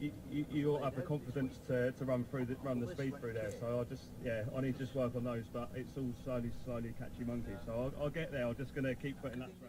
you ought to have the confidence to run the speed through there. So I need to just work on those, but it's all slowly catchy monkey. So I'll get there. I'm just going to keep putting that through.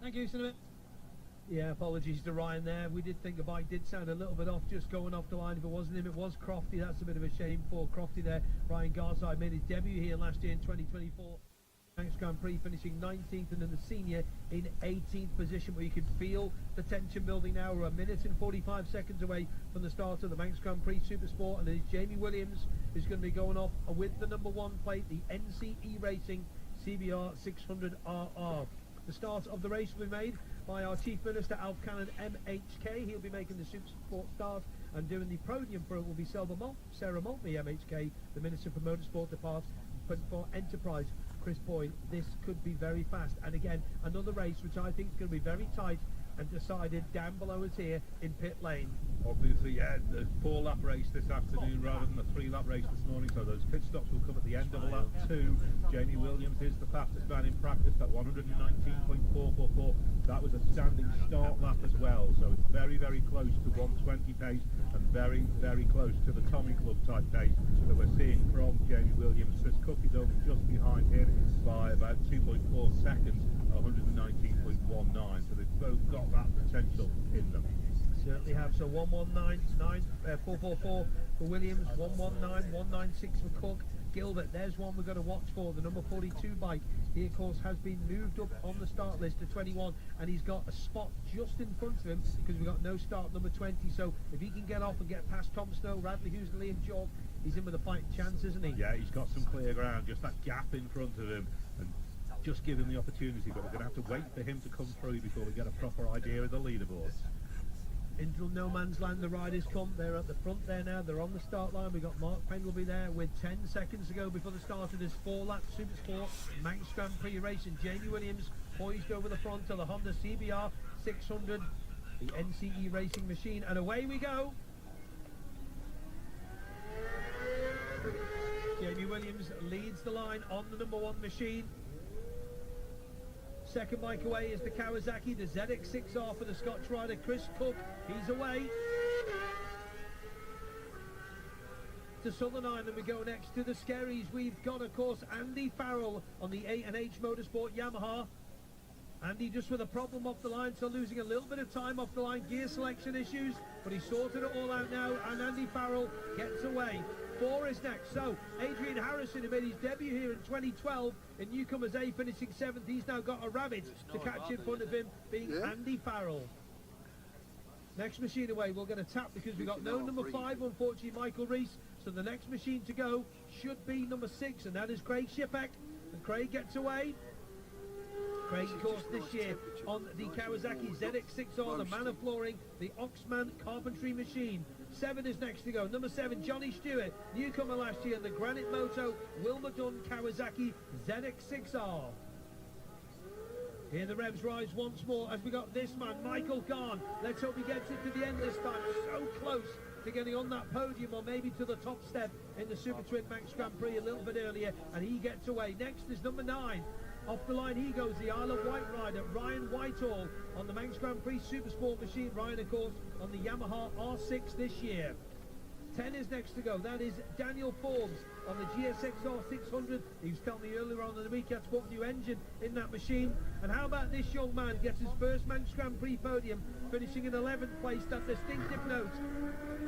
Thank you, Cinnamon. Yeah, apologies to Ryan there. We did think the bike did sound a little bit off, just going off the line. If it wasn't him, it was Crofty. That's a bit of a shame for Crofty there. Ryan Garside made his debut here last year in 2024. Manx Grand Prix finishing 19th, and then the senior in 18th position, where you can feel the tension building now. We're a minute and 45 seconds away from the start of the Manx Grand Prix SuperSport, and it's Jamie Williams who's going to be going off with the #1 plate, the NCE Racing CBR 600RR. The start of the race will be made by our Chief Minister, Alf Cannon, MHK. He'll be making the SuperSport start, and doing the podium for it will be Sarah Maltby, MHK, the Minister for Motorsport Department for Enterprise, Chris Boyd. This could be very fast, and again, another race which I think is going to be very tight and decided down below us here in pit lane. Obviously, yeah, the 4-lap race this afternoon rather than the 3-lap race this morning, so those pit stops will come at the end of lap 2. Jamie Williams is the fastest man in practice at 119.444. That was a standing start lap as well, so it's very, very close to 120 pace and very, very close to the Tommy Club type pace that we're seeing from Jamie Williams. Chris Cook is only just behind him by about 2.4 seconds, 119.19, so they've both got that potential in them. Certainly have. So 444 for Williams, 119, 196 for Cook. Gilbert, there's one we've got to watch for, the number 42 bike. He, of course, has been moved up on the start list to 21, and he's got a spot just in front of him because we've got no start number 20. So if he can get off and get past Tom Snow, Radley Hughes and Liam Chalk, he's in with a fighting chance, isn't he? Yeah, he's got some clear ground, just that gap in front of him, and just give him the opportunity, but we're going to have to wait for him to come through before we get a proper idea of the leaderboards. Into no man's land, the riders come. They're at the front there now. They're on the start line. We've got Mark Pendleby there with 10 seconds to go before the start of this 4-lap SuperSport Manx Grand Prix race. And Jamie Williams poised over the front of the Honda CBR 600, the NCE racing machine. And away we go. Jamie Williams leads the line on the number 1 machine. Second bike away is the Kawasaki, the ZX6R for the Scotch rider Chris Cook. He's away. To Southern Ireland we go next to the Skerries. We've got, of course, Andy Farrell on the A&H Motorsport Yamaha. Andy just with a problem off the line, so losing a little bit of time off the line, gear selection issues, but he's sorted it all out now, and Andy Farrell gets away. 4 is next. So Adrian Harrison, who made his debut here in 2012 in Newcomers A, finishing 7th, he's now got a rabbit to catch in front of him, being Andy Farrell. Next machine away, we'll get a tap because we've got no number 5, unfortunately, Michael Rees. So the next machine to go should be number 6, and that is Craig Shipek. And Craig gets away. Craig, of course, this year on the Kawasaki ZX6R, the Manor Flooring, the Oxman Carpentry machine. 7 is next to go. Number 7, Johnny Stewart, newcomer last year, the Granite Moto Wilma Dunn Kawasaki ZX6R. Here the revs rise once more as we got this man, Michael Garn. Let's hope he gets it to the end this time. So close to getting on that podium, or maybe to the top step in the Super Twin Manx Grand Prix a little bit earlier, and he gets away. Next is number 9. Off the line he goes, the Isle of Wight rider, Ryan Whitehall, on the Manx Grand Prix SuperSport machine. Ryan, of course, on the Yamaha R6 this year. 10 is next to go. That is Daniel Forbes on the GSXR 600. He was telling me earlier on in the week he had to put a new engine in that machine. And how about this young man gets his first Manx Grand Prix podium, finishing in 11th place, that distinctive note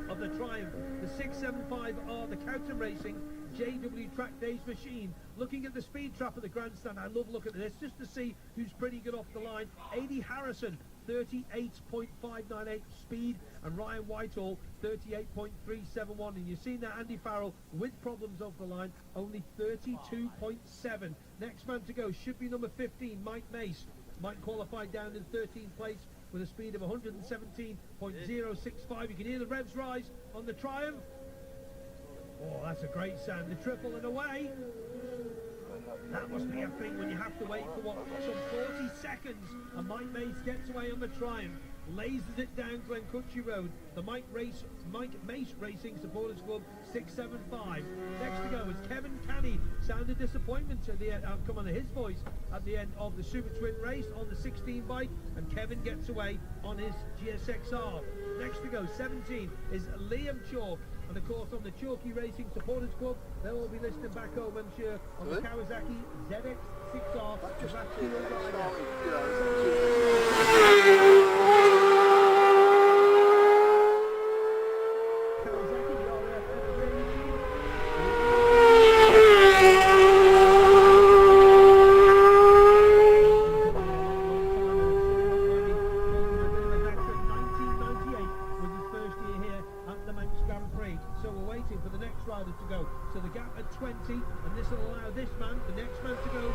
of the Triumph, the 675R, the Cowton Racing JW Track Days machine. Looking at the speed trap of the grandstand, I love looking at this just to see who's pretty good off the line. A.D. Harrison, 38.598 speed, and Ryan Whitehall, 38.371. And you've seen that Andy Farrell with problems off the line, only 32.7. Next man to go should be number 15, Mike Mace. Mike qualified down in 13th place with a speed of 117.065. You can hear the revs rise on the Triumph. Oh, that's a great sound. The triple and away. That must be a thing when you have to wait for what, some 40 seconds, and Mike Mace gets away on the Triumph, lasers it down Glencountry Road. The Mike Mace Racing Supporters Club 675. Next to go is Kevin Canny. Sounded disappointment to the come on his voice at the end of the Super Twin race on the 16 bike, and Kevin gets away on his GSXR. Next to go, 17, is Liam Chalk. And of course on the Chalky Racing Supporters Club, they'll all be listening back home, I'm sure, on the Kawasaki ZX6R. So we're waiting for the next rider to go. So the gap at 20, and this will allow this man, the next man to go.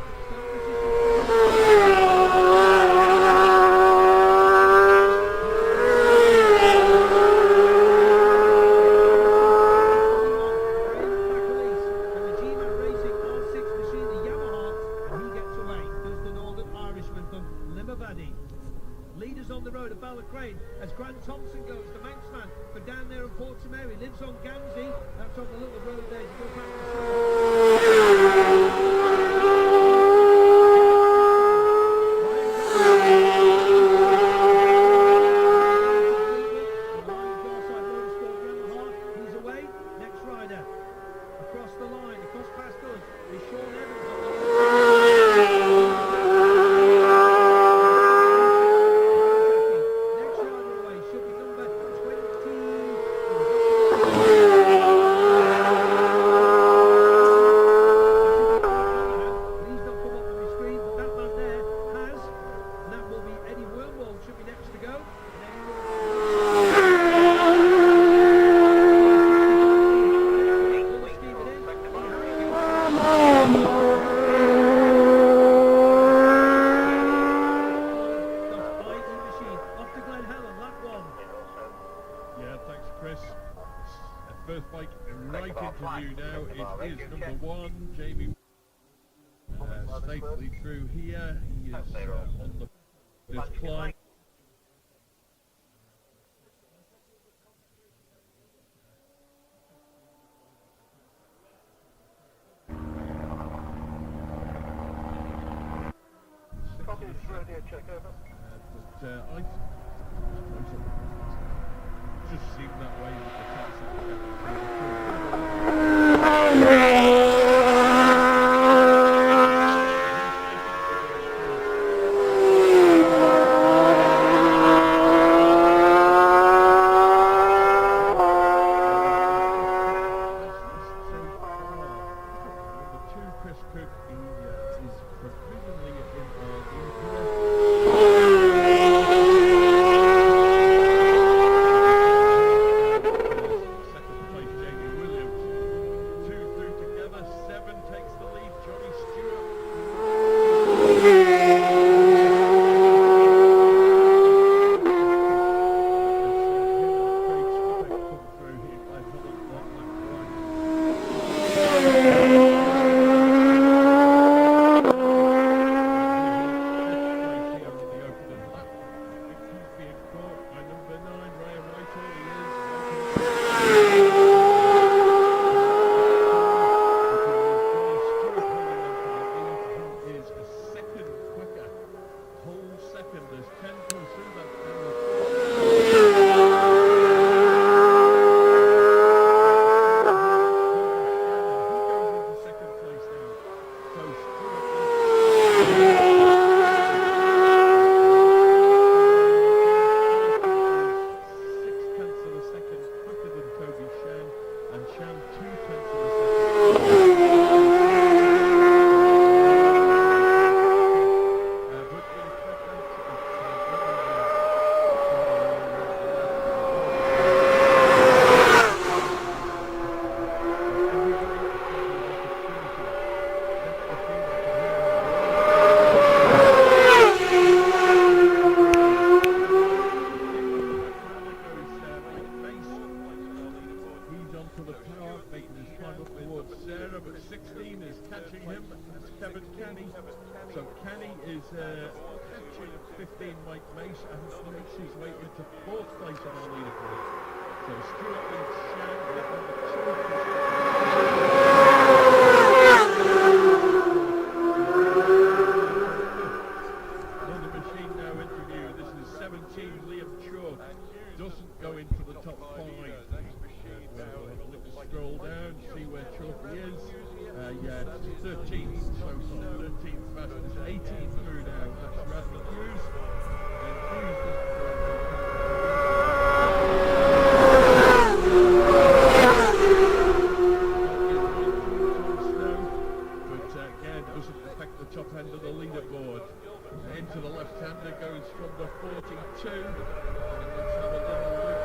And the G-Man Racing R6 machine, the Yamaha, and he gets away. There's the Northern Irishman from Limavady. Leaders on the road at Ballacrane as Grant Thompson goes, the Manxman, for down there in Portsmouth. He lives on Gamsey. That's on the little road there. You go back he's away. Next rider across the line, across past us, is Sean Evans on the next rider away should be number First bike right into view now. It is number 1, Jamie. Safely through here. He is on the climb. But I just seemed that way with the So Canny is catching 15 Mike Mace, and she's waiting to 4th place on our leaderboard. So Stuart leads Shan with number 2. Another machine now into view. This is 17, Liam Chalk. Doesn't go into the top 5. We'll have a little scroll down, see where Chalky is. Yeah, 13th so far, 13th fastest, 18th through now. That's Radley Hughes. And Hughes doesn't go into the but again, doesn't affect the top end of the leaderboard. Into the left-hander goes from the 42. And let's have a little look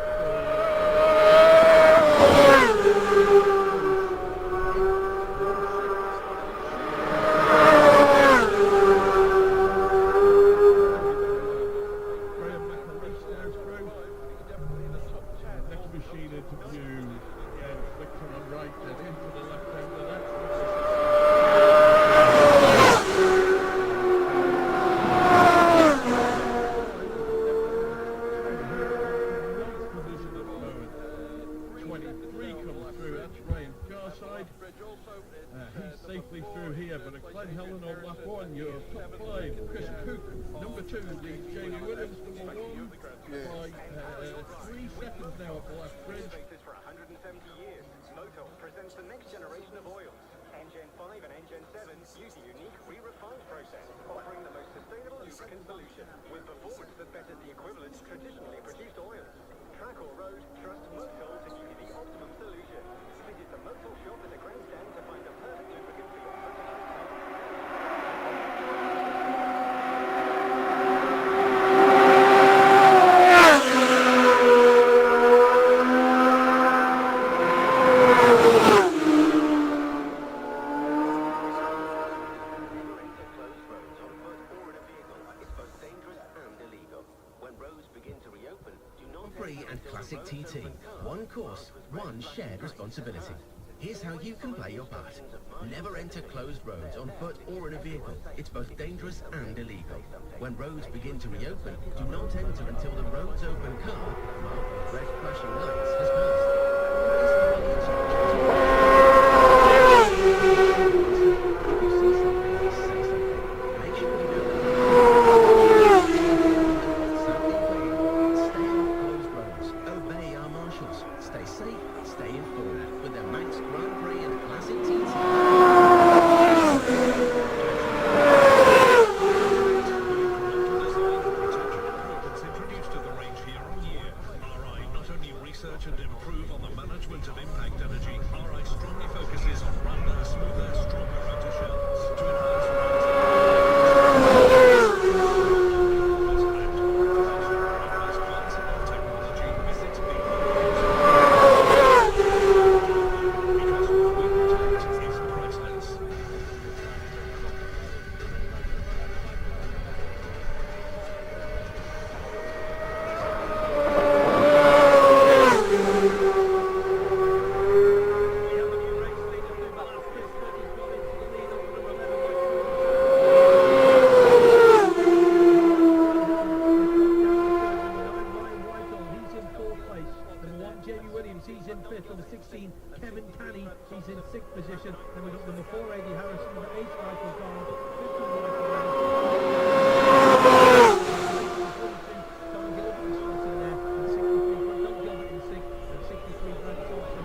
one course, one shared responsibility. Here's how you can play your part. Never enter closed roads on foot or in a vehicle. It's both dangerous and illegal. When roads begin to reopen, do not enter until the roads open car, marked with red flashing lights, has passed. If you see something, say something. Make sure you know. Stay off closed roads. Obey our marshals. Stay safe, stay informed. With the Manx Grand Prix and the Classic introduced to the range year on year. RI not only research and improve on the management of impact energy, RI strongly focuses on rounder, smoother, stronger outer shells to enhance technology. Visit because what we protect is priceless. He's in 5th, number 16, Kevin Canny, he's in 6th position, then we've got number 4, Eddie Harrison, number 8, Michael Garn, 5th, Don Gilbert is slotting there, and 63, Don Gilbert in 6th, and 63, Brad Thompson.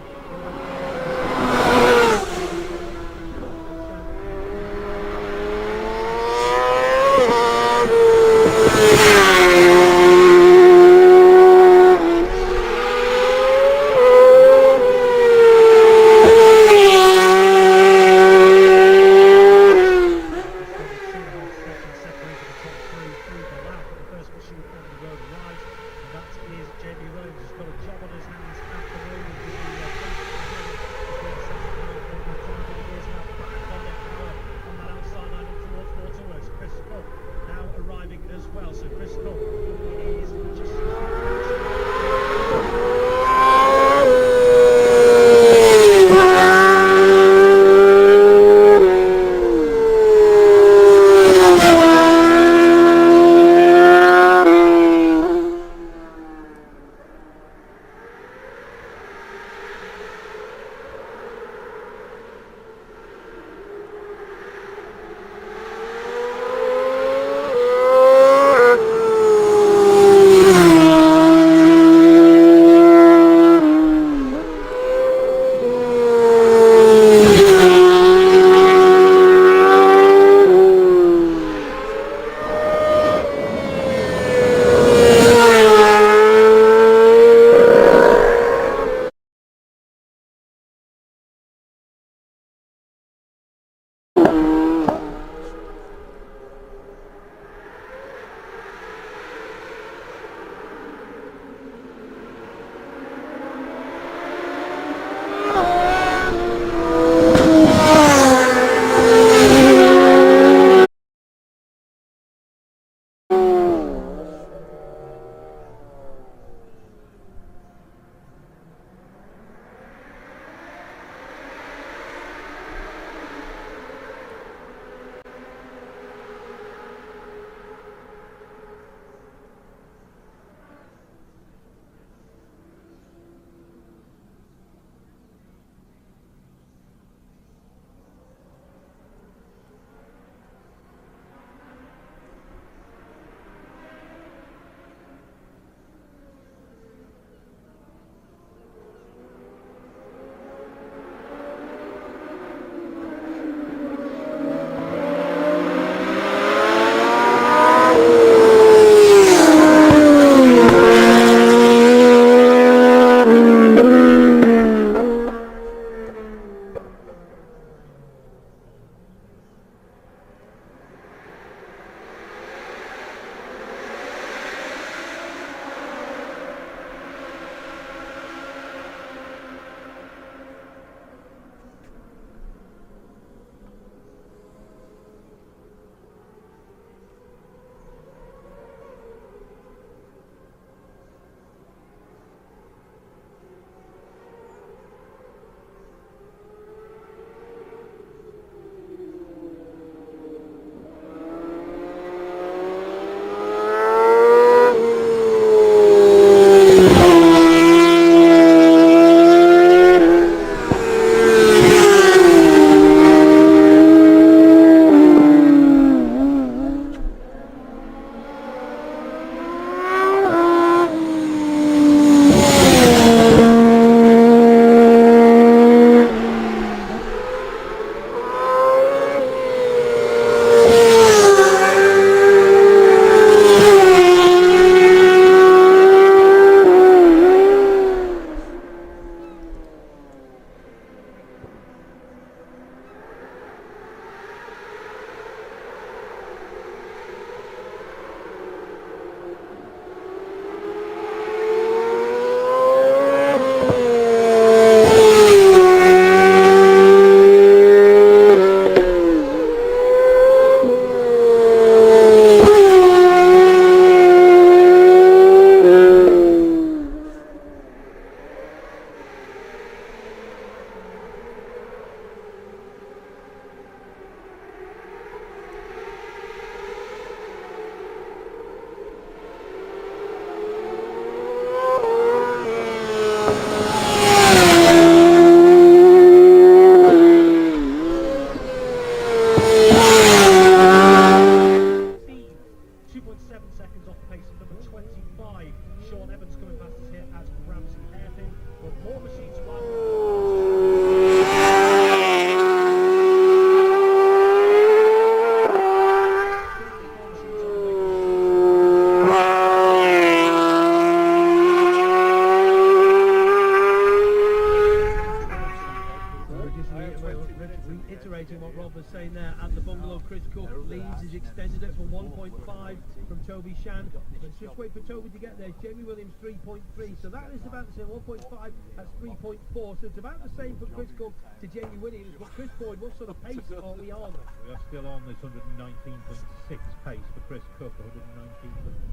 iterating what Rob was saying there at the bungalow. Chris Cook leads, he's extended it from 1.5 from Toby Shan. Let's just wait for Toby to get there. Jamie Williams 3.3, so that is about the same. 1.5, that's 3.4, so it's about the same for Chris Cook to Jamie Williams. But Chris Boyd, what sort of pace are we on? We are still on this 119.6 pace for Chris Cook,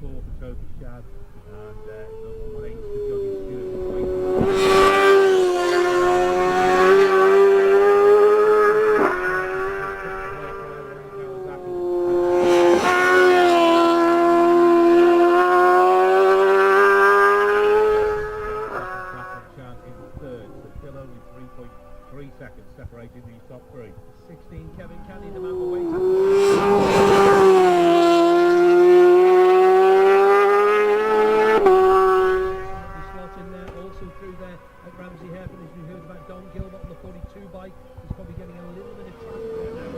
119.4 for Toby Shad, and number 1 8 for Johnny Stewart. Separating these top three. 16, Kevin Canny, the man we're waiting for. Slot in there, also through there at Ramsey Hairpin, as we heard about Don Gilbert on the 42 bike. He's probably getting a little bit of traffic there now.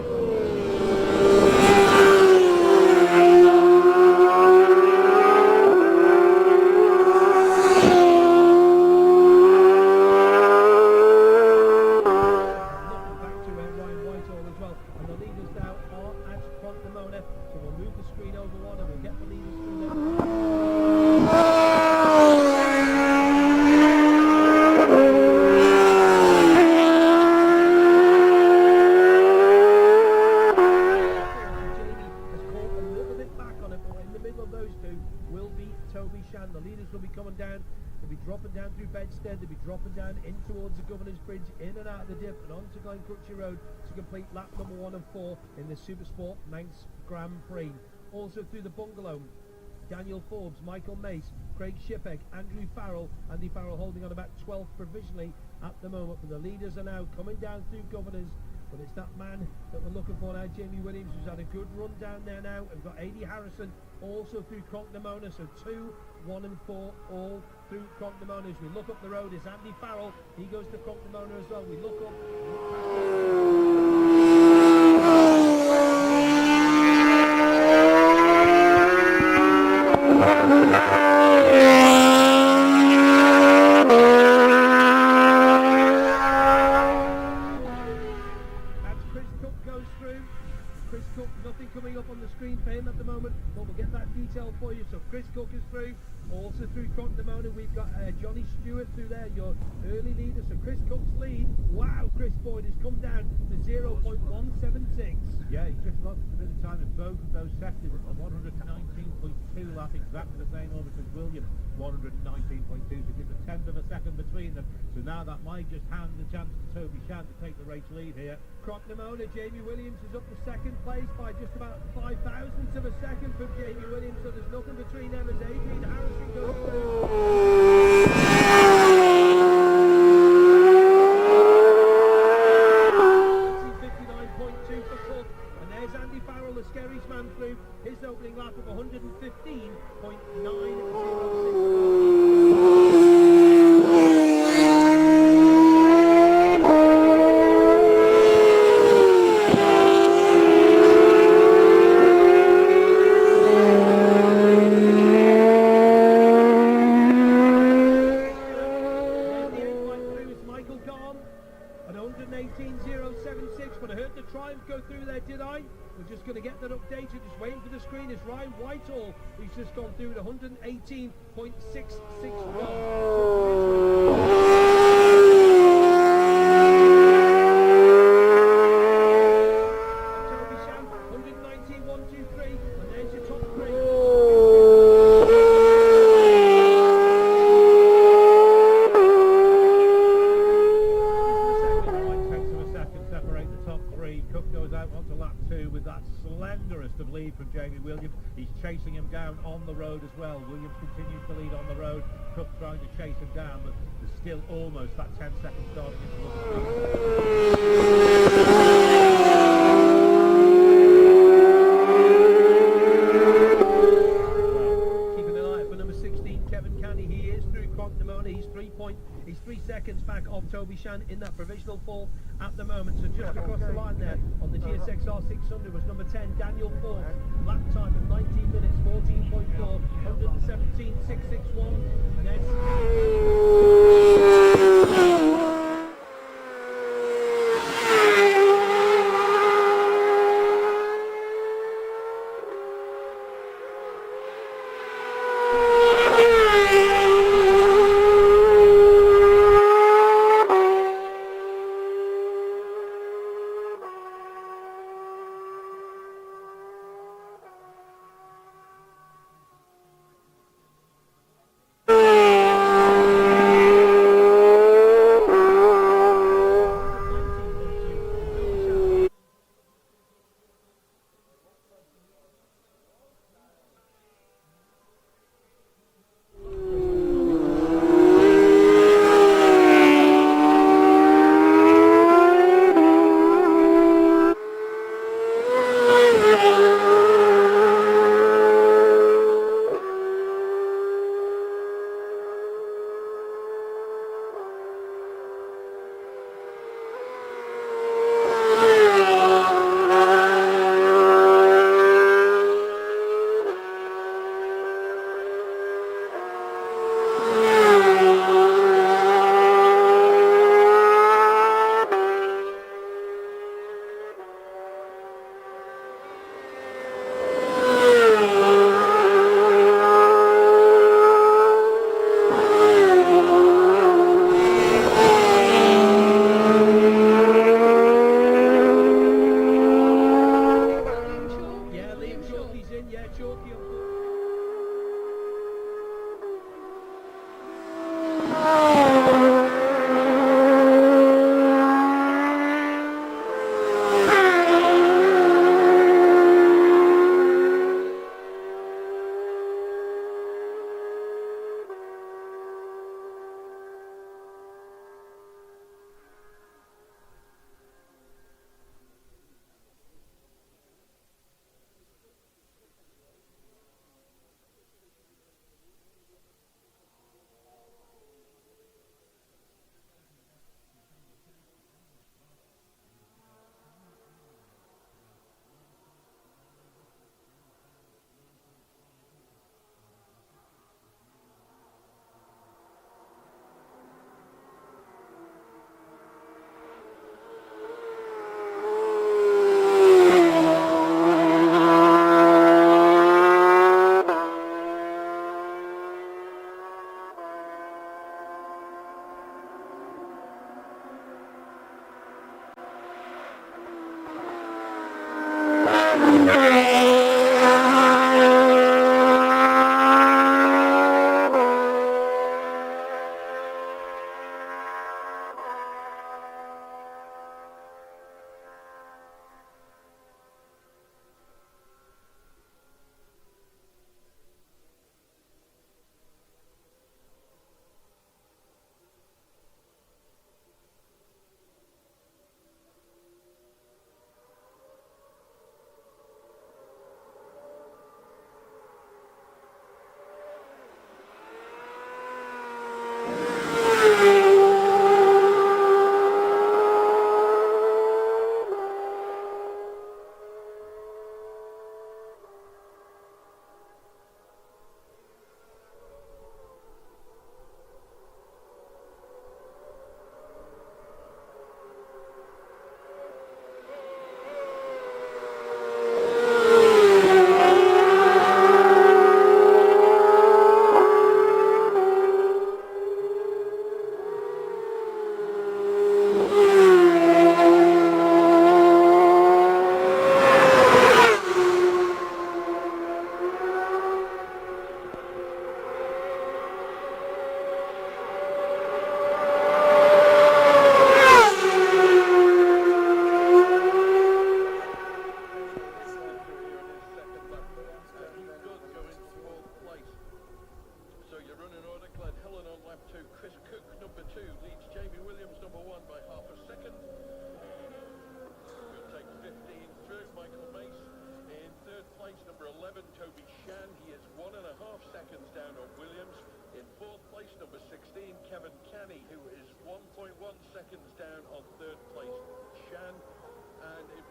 They'll be dropping down in towards the Governor's Bridge, in and out of the dip and onto Glencrutchy Road to complete lap number 1 and 4 in the SuperSport Manx Grand Prix. Also through the bungalow, Daniel Forbes, Michael Mace, Craig Shipegg, Andrew Farrell. Andy Farrell holding on about 12th provisionally at the moment, but the leaders are now coming down through Governors. But it's that man that we're looking for now, Jamie Williams, who's had a good run down there now. We've got A.D. Harrison also through Cronknamona, so 2, 1 and 4 all through Cronknamona. As we look up the road, is Andy Farrell. He goes to Cronknamona as well. We look up. Coming up on the screen for him at the moment, but we'll get that detail for you. So Chris Cook is through, also through Cronknamona. We've got Johnny Stewart through there, your early leader. So Chris Cook's lead, wow, Chris Boyd has come down to 0.176. Yeah, he's just lost a bit of time in both of those sectors. 119.2 lap, exactly the same over as Williams, 119.2, so just a tenth of a second between them. So now that might just hand the chance to Toby Shan to take the race lead here. Cronknamona, Jamie Williams is up to second place by just about 5 thousandths of a second from Jamie Williams, so there's nothing between them as Adrian Harrison goes through. 59.2 for Cook, and there's Andy Farrell, the Skerries man, through his opening lap of 115.906. But I heard the Triumph go through there, did I? We're just going to get that updated, just waiting for the screen. It's Ryan Whitehall who's just gone through at 118.661. Jamie Williams. He's chasing him down on the road as well. Williams continues to lead on the road. Cook trying to chase him down, but there's still almost that 10 seconds starting into the keeping an eye out for number 16, Kevin Canny. He is through Cronknamona. He's 3 seconds back off Toby Shan in that provisional fall at the moment. So just across the line there on the GSXR 600 was number 10, Daniel Forbes. Lap time of 19 minutes, 14.4, 117.661. And then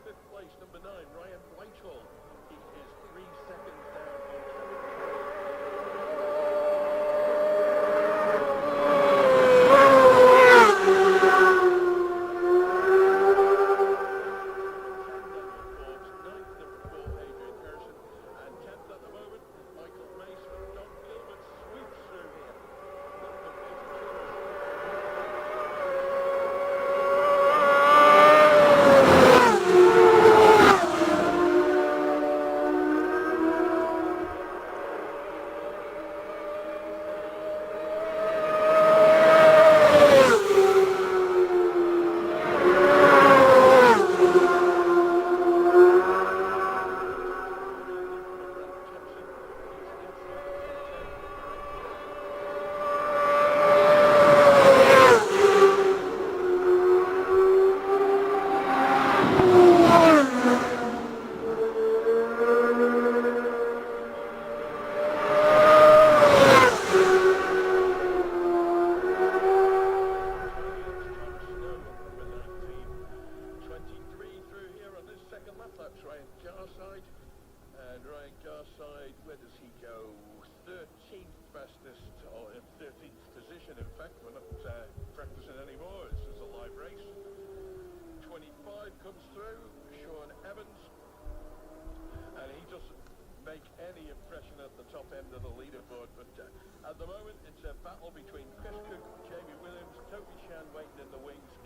fifth place, number 9, Ryan Whitehall. He is 3 seconds down on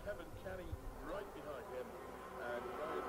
Kevin Kenny right behind him, and Ryan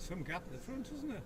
There's some gap at the front, isn't there?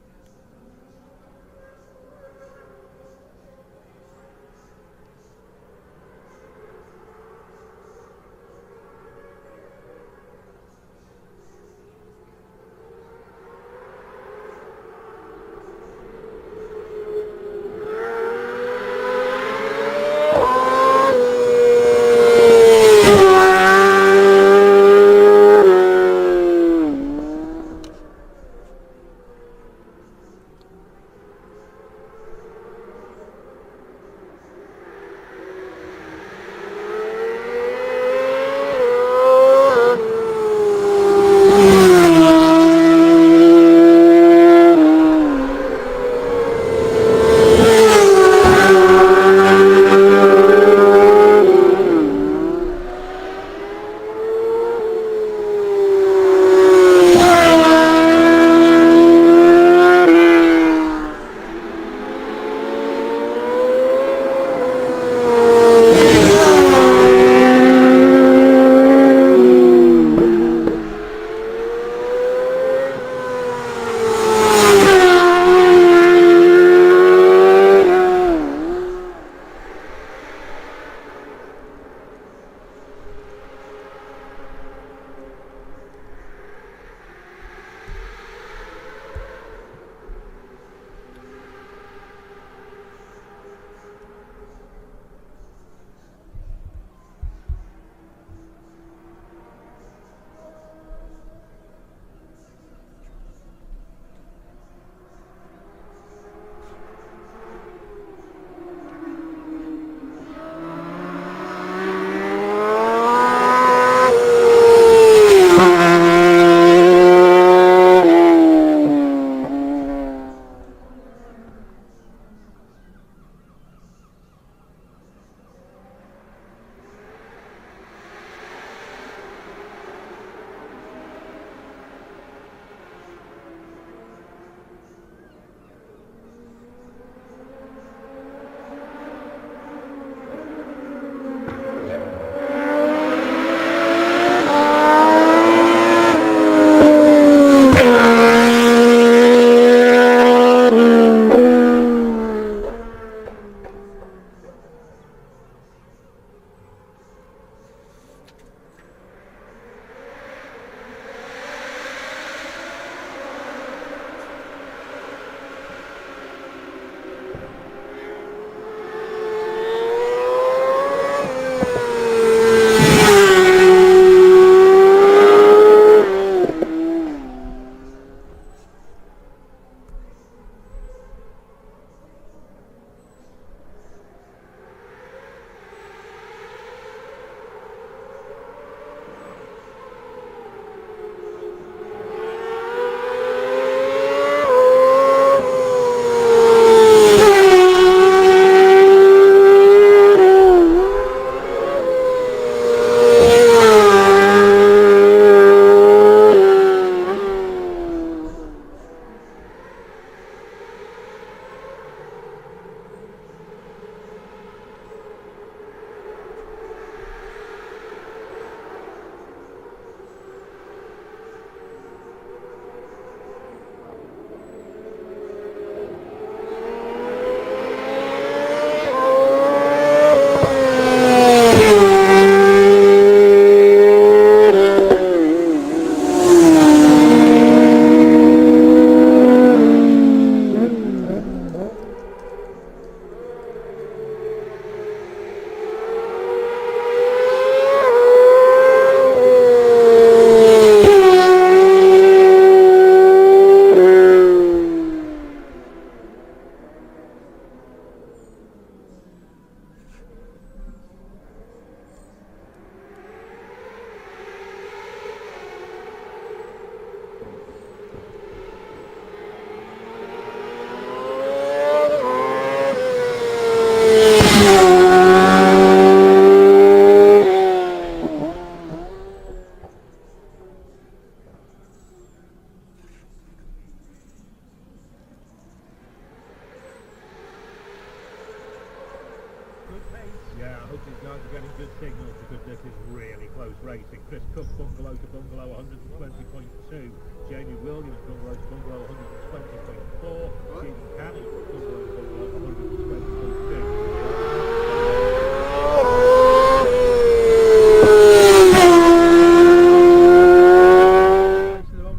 Chris Cook, bungalow to bungalow, 120.2. Jamie Williams, bungalow to bungalow, 120.4. Stephen Canny, bungalow to bungalow, 120.2.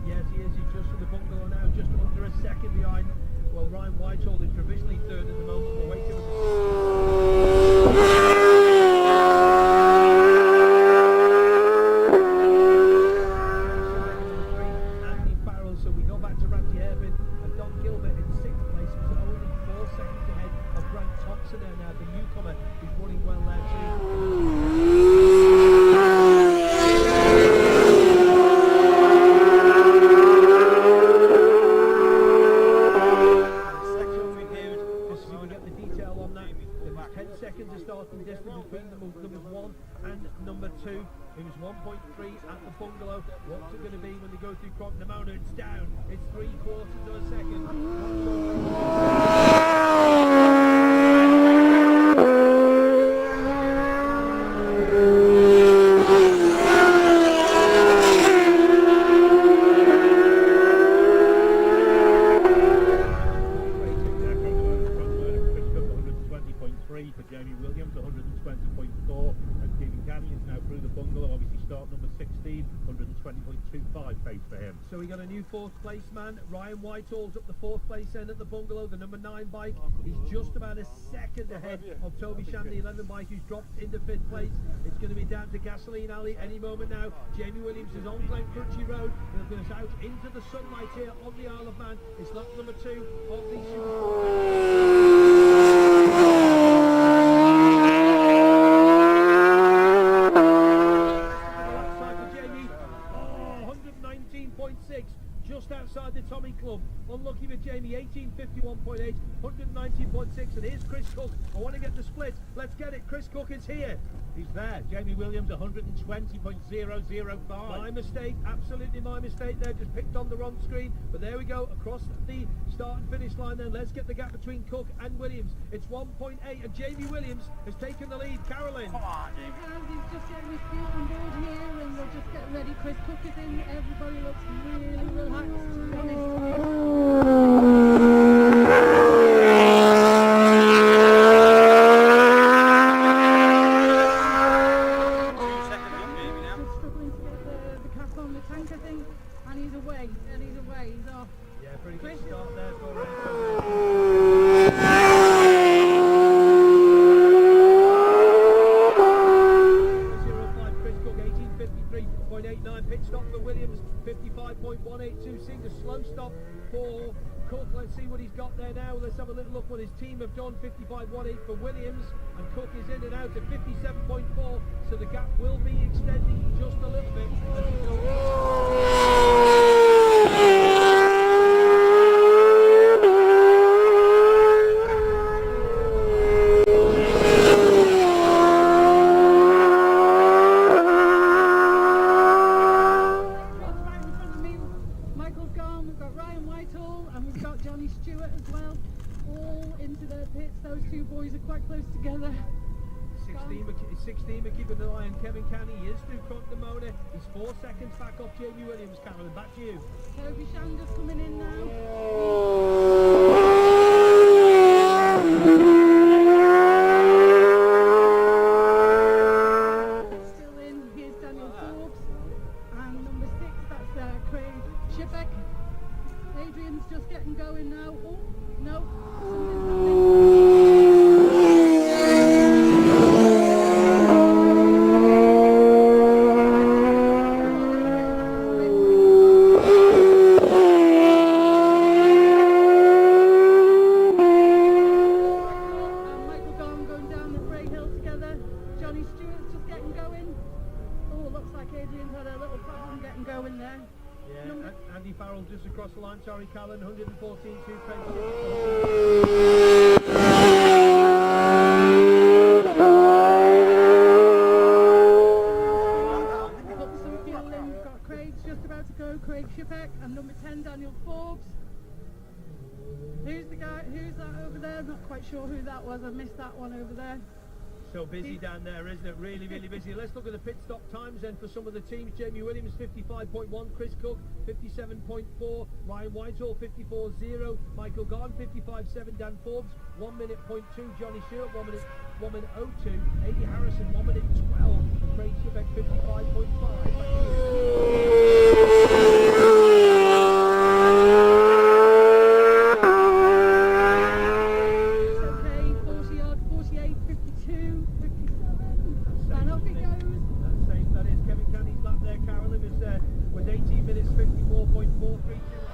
Yes, he is. He's just for the bungalow now, just under a second behind. Well, Ryan Whitehall is provisionally third at the moment. We're waiting for Andy Farrell. So we go back to Ramsey Hairpin and Don Gilbert in 6th place. Was only 4 seconds ahead of Grant Thompson there now, the newcomer, who's running well there too. Starting distance between them, numbers 1 and number 2. It was 1.3 at the bungalow. What's it going to be when they go through Crocknamona? It's down. It's 3/4 of a second. For Jamie Williams, 120.4, and Stephen Canny is now through the bungalow. Obviously, start number 16, 120.25 pace for him. So we got a new 4th place man. Ryan Whitehall's up the 4th place end at the bungalow, the number 9 bike. He's just about a second ahead of Toby Sham, the 11 bike, who's dropped into 5th place. It's going to be down to Gasoline Alley any moment now. Jamie Williams is on Glencrutchy Road. He'll get us out into the sunlight here on the Isle of Man. It's lap number 2 of the SuperSport. Just outside the Tommy Club. Unlucky for Jamie, 18:51.8, 119.6, and here's Chris Cook. I want to get the split. Let's get it. Chris Cook is here. He's there. Jamie Williams, 120.005. My mistake, absolutely my mistake there. Just picked on the wrong screen. But there we go, across the start and finish line then. Let's get the gap between Cook and Williams. It's 1.8, and Jamie Williams has taken the lead. Carolyn. He has. He's just getting his feet on board here, and they're just getting ready. Chris Cook is in. Everybody looks really relaxed, to be struggling to get the cap on the tank, I think, and he's away, he's off. Yeah, pretty good start there for him. 05 Chris Cook, 18:53.89. Pit stop for Williams, 55.182. Seeing a slow stop for Cook. Let's see what he's got there now. Let's have a little look what his team have done. 55.18 for Williams, and Cook is in and out at 57.4. So the gap will be extending just a little bit as we go. Into their pits, those two boys are quite close together. 16 are keeping an eye on Kevin Canny. He is through Crocknamona. He's 4 seconds back off Jamie Williams. Carolyn, back to you. Toby Sham just coming in now. Still in, here's Daniel Forbes. And number 6, that's Craig Shipek. Adrian's just getting going now. Oh, no, something's Andy Farrell just across the line. Sorry, Callan, 114, 2 pence. Put some fuel in. We've got Craig's just about to go. Craig Shipek and number 10, Daniel Forbes. Who's the guy? Who's that over there? I'm not quite sure who that was. I missed that one over there. So busy down there, isn't it? Really, really busy. Let's look at the pit stop times then for some of the teams. Jamie Williams 55.1, Chris Cook 57.4, Ryan Whitehall 54.0, Michael Garn 55.7, Dan Forbes 1 minute .2, Johnny Stewart 1 minute 02, Adi Harrison 1 minute 12, and Craig Shipek 55.5. Back to was 18 minutes 54.432.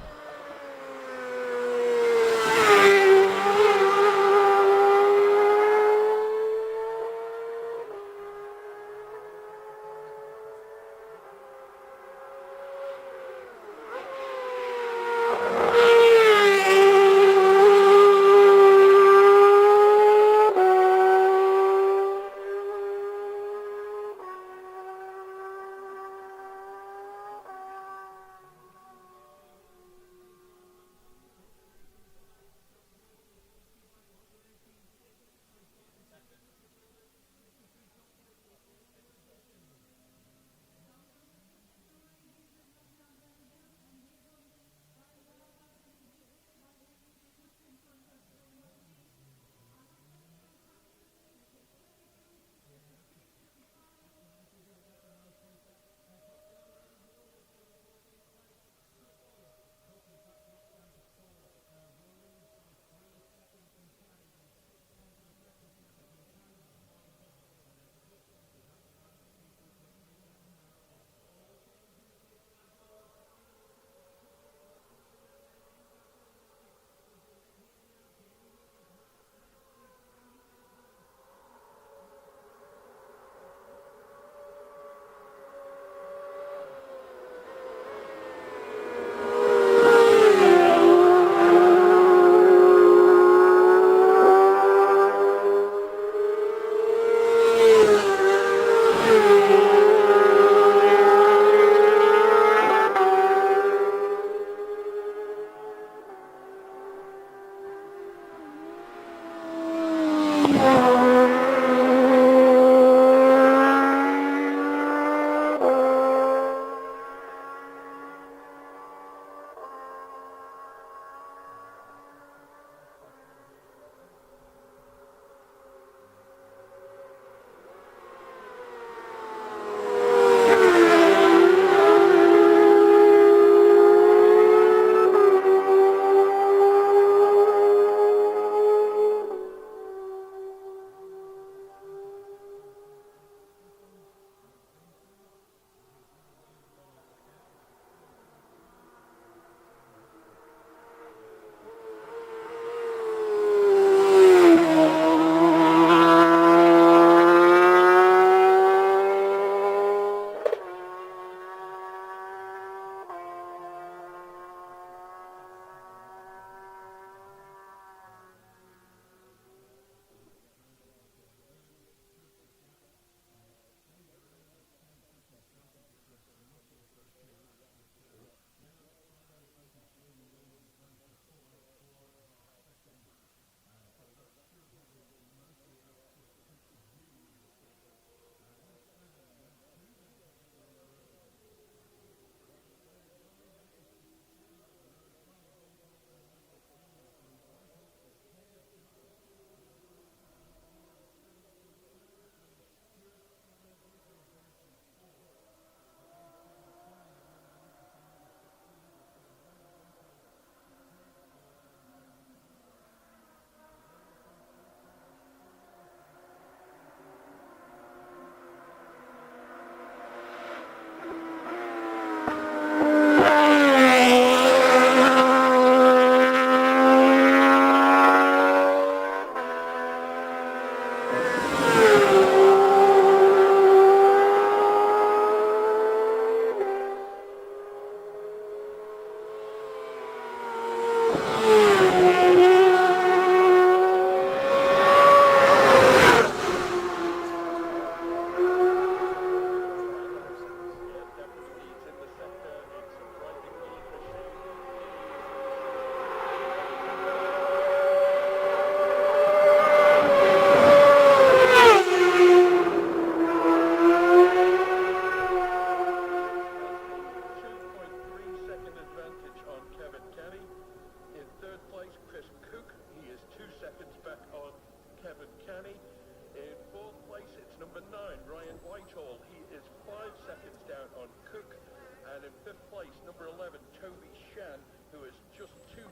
fifth place, number 11, Toby Shan, who is just 0.2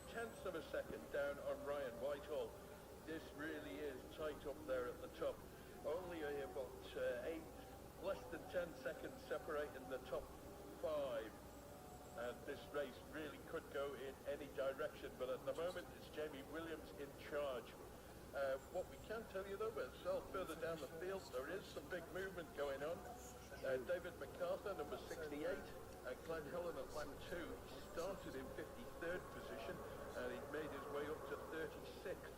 of a second down on Ryan Whitehall. This really is tight up there at the top. Only about less than 10 seconds separating the top 5. And this race really could go in any direction, but at the moment it's Jamie Williams in charge. What we can tell you though, but further down the field, there is some big movement going on. David MacArthur, number 68, and Glenn Helen at lap 2, started in 53rd position, and he made his way up to 36th.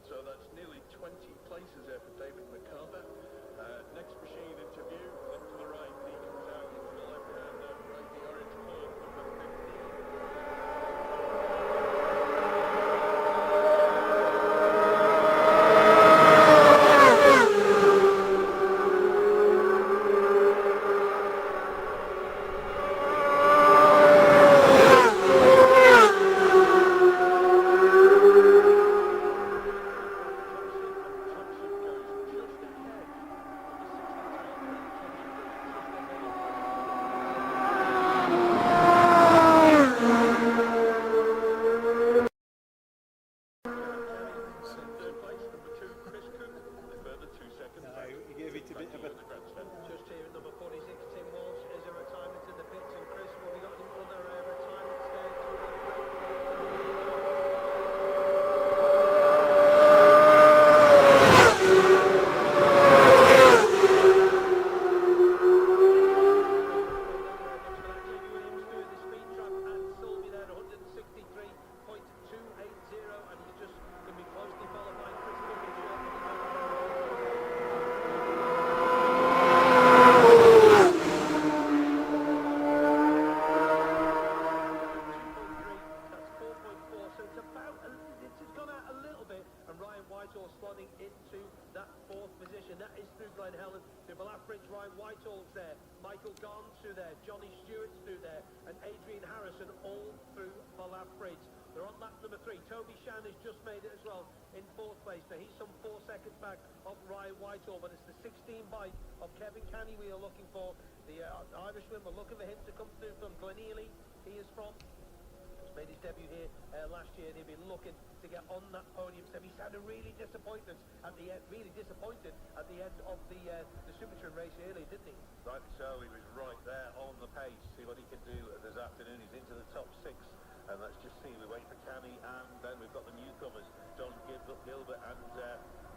So that's nearly 20 places there for David MacArthur. Next machine interview, up to the right, he comes out into the left-hand, right, the orange Ford, number 15. Toby Shan has just made it as well in 4th place, so he's some 4 seconds back of Ryan Whitehall, but it's the 16 bike of Kevin Canny we are looking for. The Irishman, we're looking for him to come through from Glenealy. He is from, just made his debut here last year, and he'll be looking to get on that podium. So he sounded really disappointed at the end, of the Supertrim race early, didn't he? Right, so he was right there on the pace. See what he can do this afternoon. He's into the top 6. And let's just see, we wait for Canny, and then we've got the newcomers, John Gilbert and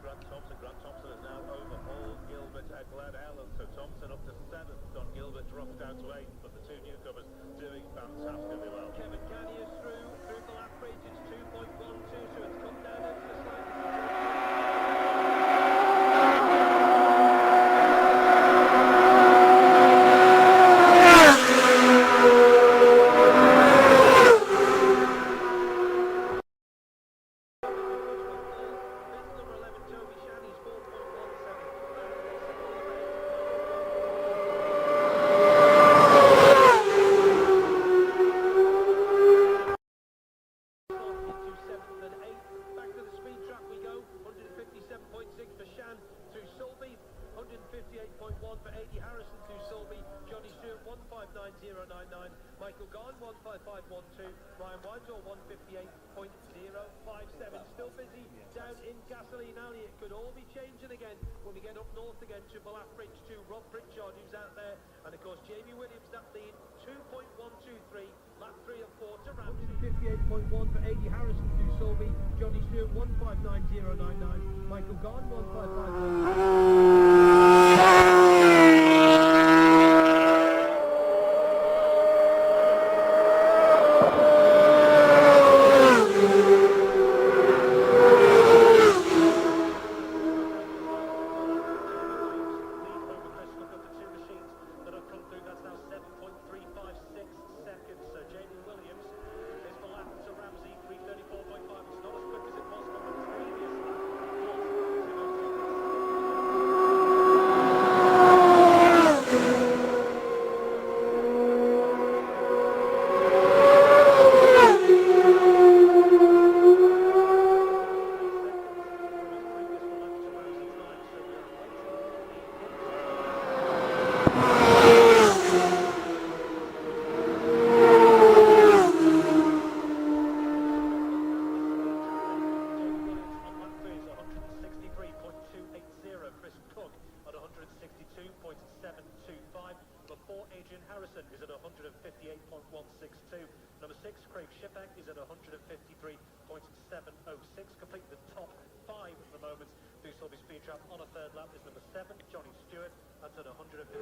Grant Thompson. Grant Thompson has now overhauled Gilbert at Glen Helen, so Thompson up to 7th. John Gilbert drops down to 8th, but the 2 newcomers doing fantastically well. Kevin Canny is through the lap bridge. It's 2.12, so it's come down into the slightly. Michael Garn 155.12, Ryan Whitehall 158.057. Still busy down in Gasoline Alley. It could all be changing again when we get up north again to Black Bridge to Rob Pritchard, who's out there, and of course Jamie Williams that lead 2.123, lap 3 and 4 to Ramsey. 58.1 for Eddie Harrison to Solby, Johnny Stewart 159.099, Michael Garn 155.1. Thompson is at 158.162. Number 6, Craig Shipek, is at 153.706. Complete the top 5 at the moment. Through Sulby Speed Trap on a third lap is number 7, Johnny Stewart. That's at 150.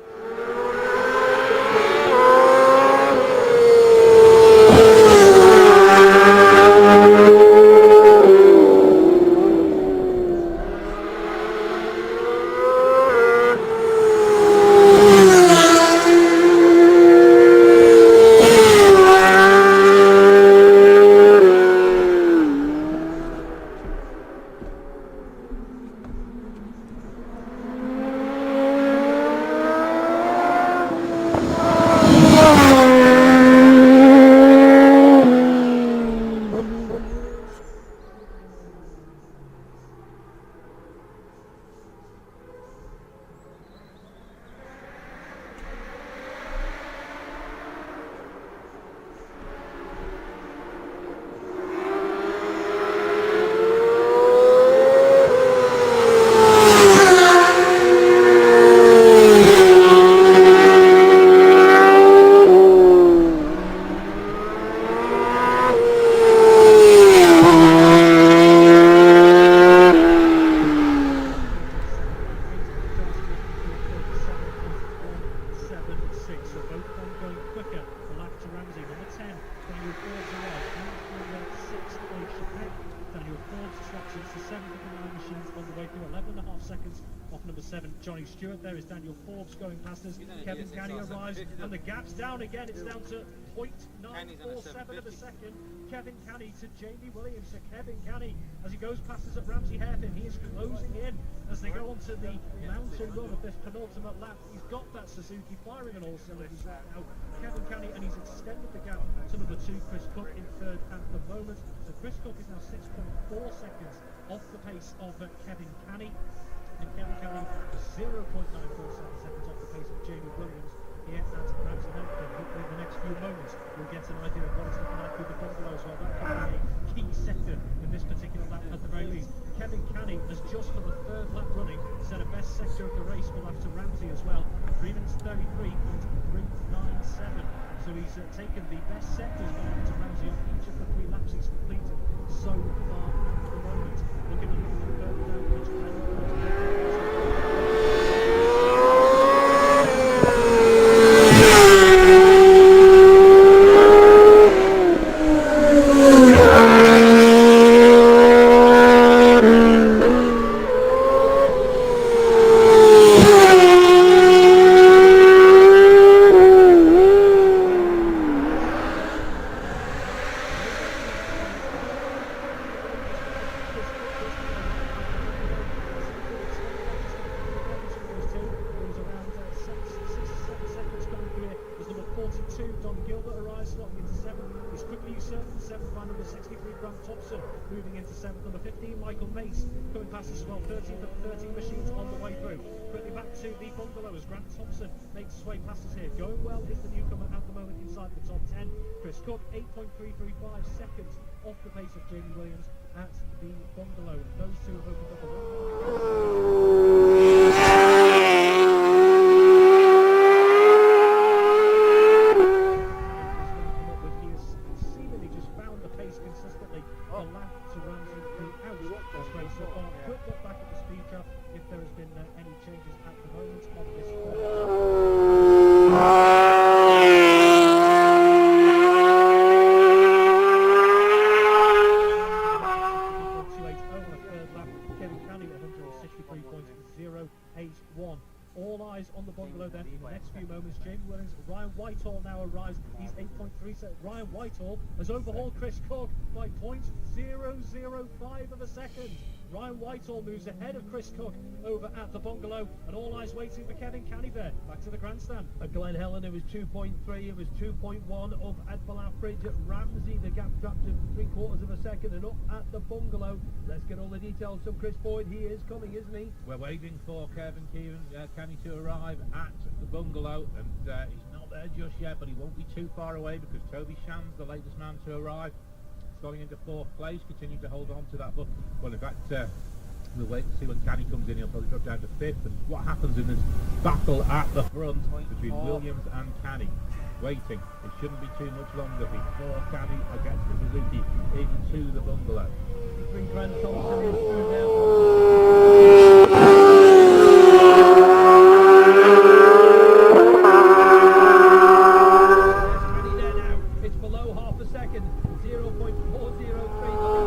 Johnny Stewart. There is Daniel Forbes going past us. Kevin Canny arrives, and the gap's down again. It's down to 0.947 of a second. Kevin Canny to Jamie Williams. So Kevin Canny, as he goes past us at Ramsey Hairpin, he is closing in as they go on to the mountain run of this penultimate lap. He's got that Suzuki firing on all cylinders right now. Kevin Canny, and he's extended the gap to number 2, Chris Cook, in third at the moment. So Chris Cook is now 6.4 seconds off the pace of Kevin Canny. And Kevin Canny is 0.947 seconds off the pace of Jamie Williams here at Ramsey Hampton. Hopefully in the next few moments we'll get an idea of what it's looking like through the bungalows. Well, that could be a key sector in this particular lap at the very least. Kevin Canny has just for the third lap running set a best sector of the race for lap to Ramsey as well. 3 minutes 33.397. So he's taken the best sectors going to Ramsey on each of the 3 laps he's completed so far at the moment. Looking a little bit further down, which moving into 7th, number 15, Michael Mace, coming past as well, 13th of 13 machines on the way through. Quickly back to the bungalow as Grant Thompson makes his way past us here. Going well is the newcomer at the moment inside the top 10. Chris Cook, 8.335 seconds off the pace of Jamie Williams at the bungalow. Those two have opened up a consistently the lap to Ramsey throughout this race so far. Quick look back at the speed trap if there has been any changes at the moment on this Kevin Canny 163.081. All eyes on the bungalow then in the next few moments. Jamie Williams, Ryan Whitehall now arrives. He's 8.3 seconds. Ryan Whitehall has overhauled Chris Cook by 0.005 of a second. Ryan Whitehall moves ahead of Chris Cook over at the bungalow, and all eyes waiting for Kevin Canny there. Back to the grandstand. At Glen Helen it was 2.3, it was 2.1 up at Balafridge. At Ramsey the gap dropped to 3/4 of a second, and up at the bungalow. Let's get all the details from Chris Boyd. He is coming, isn't he? We're waiting for Kevin Canny to arrive at the bungalow, and he's not there just yet, but he won't be too far away because Toby Sham's the latest man to arrive. Going into 4th place, continue to hold on to that, but well, in fact we'll wait and see when Canny comes in. He'll probably drop down to 5th, and what happens in this battle at the front between Williams and Canny. waiting. It shouldn't be too much longer before Canny gets the Suzuki into the bungalow. Three Grant Thompson is through now. Canny there now. It's below half a second. 0.403.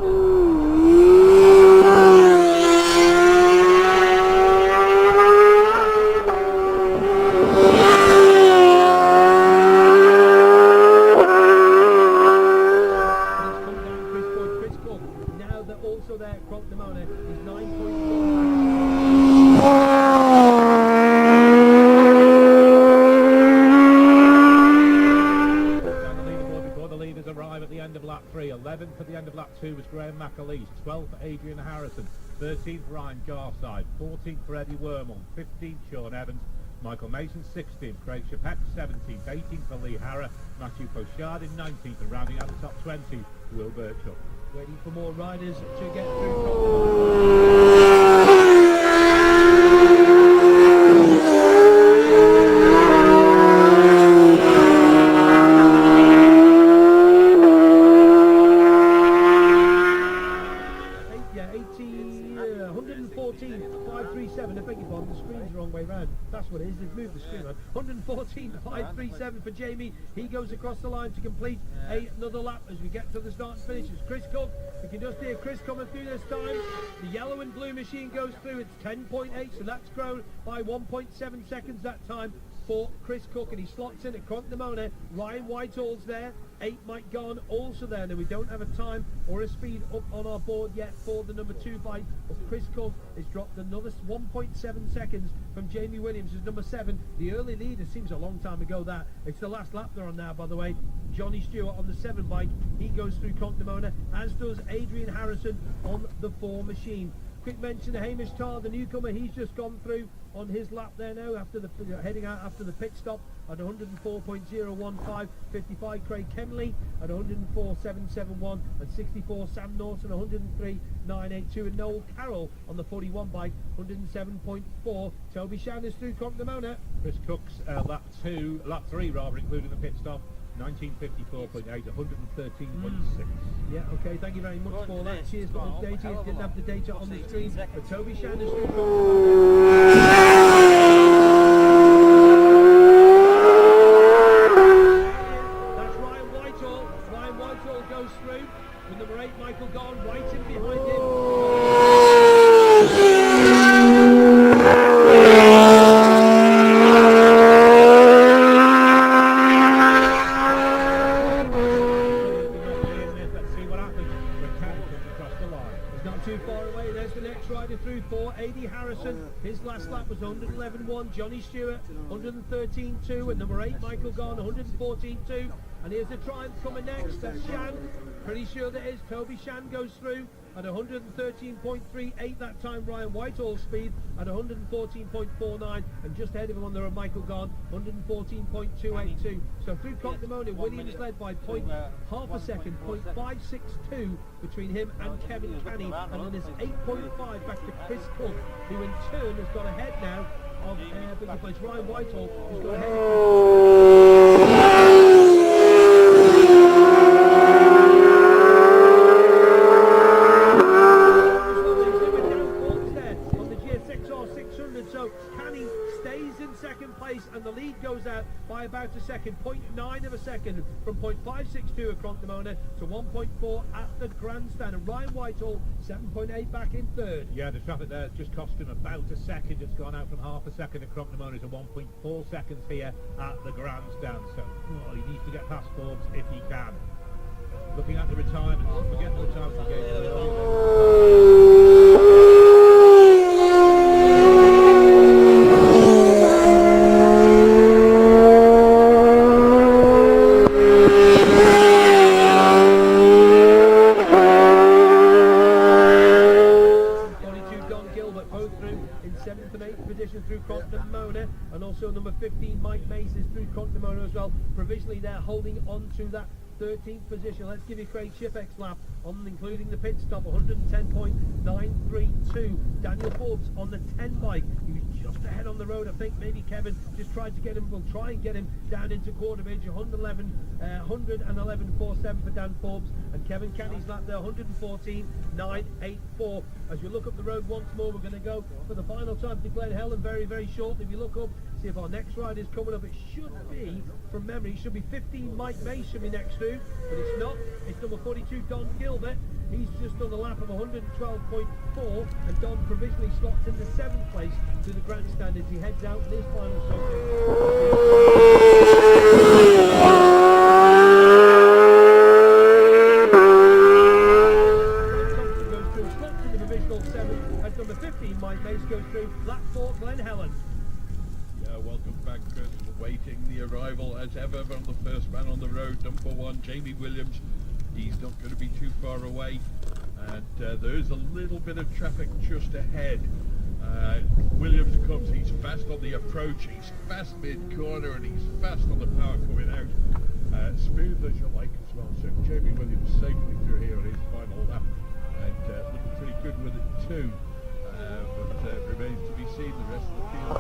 Now they're also there, Crompton is 9.4. Before the leaders arrive at the end of lap 3. 11th at the end of lap 2 was Graham McAleese. 12th for Adrian Harrison. 13th Ryan Garside. 14th for Eddie Wormel. 15th Sean Evans. Michael Mason 16th, Craig Chapek 17th, 18th for Lee Harrer, Matthew Pochard in 19th, and rounding out the top 20, Will Birchall. Waiting for more riders to get through. 114.537. I beg your pardon, the screen's the wrong way round. That's what it is, they've moved the screen around. 114.537 for Jamie. He goes across the line to complete another lap as we get to the start and finish. It's Chris Cook. You can just hear Chris coming through this time. The yellow and blue machine goes through. It's 10.8, so that's grown by 1.7 seconds that time for Chris Cook, and he slots in at Crompton. Ryan Whitehall's there. 8 Mike Garn also there. Now we don't have a time or a speed up on our board yet for the number 2 bike, but Chris Cook has dropped another 1.7 seconds from Jamie Williams as number 7. The early lead, it seems a long time ago that. It's the last lap they're on now, by the way. Johnny Stewart on the 7 bike, he goes through Crompton, as does Adrian Harrison on the 4 machine. Quick mention to Hamish Tarr, the newcomer. He's just gone through on his lap there now after the heading out after the pit stop at 104.015. 55 Craig Kemley at 104.771, and 64 Sam Norton 103.982, and Noel Carroll on the 41 bike 107.4. Toby Shanders through Crompton. Chris Cook's lap 3 rather, including the pit stop. 1954.8, 113.6. Yeah, okay, thank you very much for that. Cheers for updating. Didn't have the data on the screen, but Toby Shanders through That's Ryan Whitehall. Ryan Whitehall goes through with number 8 Michael Garn right in behind him. Through for Adie Harrison. His last lap was 111.1. Johnny Stewart 113.2, and number 8 Michael Garn 114.2. And here's the Triumph coming next. That's Shan. Pretty sure that is. Toby Shan goes through at 113.38 that time. Ryan Whitehall's speed at 114.49, and just ahead of him on there are Michael Garn 114.282. So through Crompton, Williams led by half a second, 0.562 between him and Kevin Canny, and then there's 8.5 back to Chris Cook, who in turn has got ahead now of Ryan Whitehall, who's got ahead and the lead goes out by about a second, 0.9 of a second, from 0.562 at Crompton to 1.4 at the grandstand, and Ryan Whitehall 7.8 back in third. Yeah, the traffic there has just cost him about a second. It's gone out from half a second at Crompton to 1.4 seconds here at the grandstand, so he needs to get past Forbes if he can. Looking at the retirement, forget the retirement game. Through Crompton, and also number 15 Mike Mace is through Crompton as well. Provisionally they're holding on to that 13th position. Let's give you Craig Shipek's lap on including the pit stop, 110.932. Daniel Forbes on the 10 bike. He was just ahead on the road. I think maybe Kevin just tried to get him. We'll try and get him down into quarter of inch. 111.47 for Dan Forbes, and Kevin Canny's lap there, 114.984. As we look up the road once more, we're going to go for the final time to Glen Helen very, very shortly. If you look up, see if our next ride is coming up. It should be, from memory, it should be 15 Mike Mace should be next to, but it's not. It's number 42 Don Gilbert. He's just done a lap of 112.4, and Don provisionally slots into 7th place to the grandstand as he heads out in his final slots in the provisional 7th as number 15 Mike Mace goes through lap 4 Glen Helen. Yeah, welcome back, Chris. Awaiting the arrival as ever from the first man on the road, number 1, Jamie Williams. He's not going to be too far away, and there is a little bit of traffic just ahead. Williams comes, he's fast on the approach, he's fast mid-corner, and he's fast on the power coming out. Smooth as you like as well, so Jamie Williams safely through here on his final lap, and looking pretty good with it too. But it remains to be seen the rest of the field.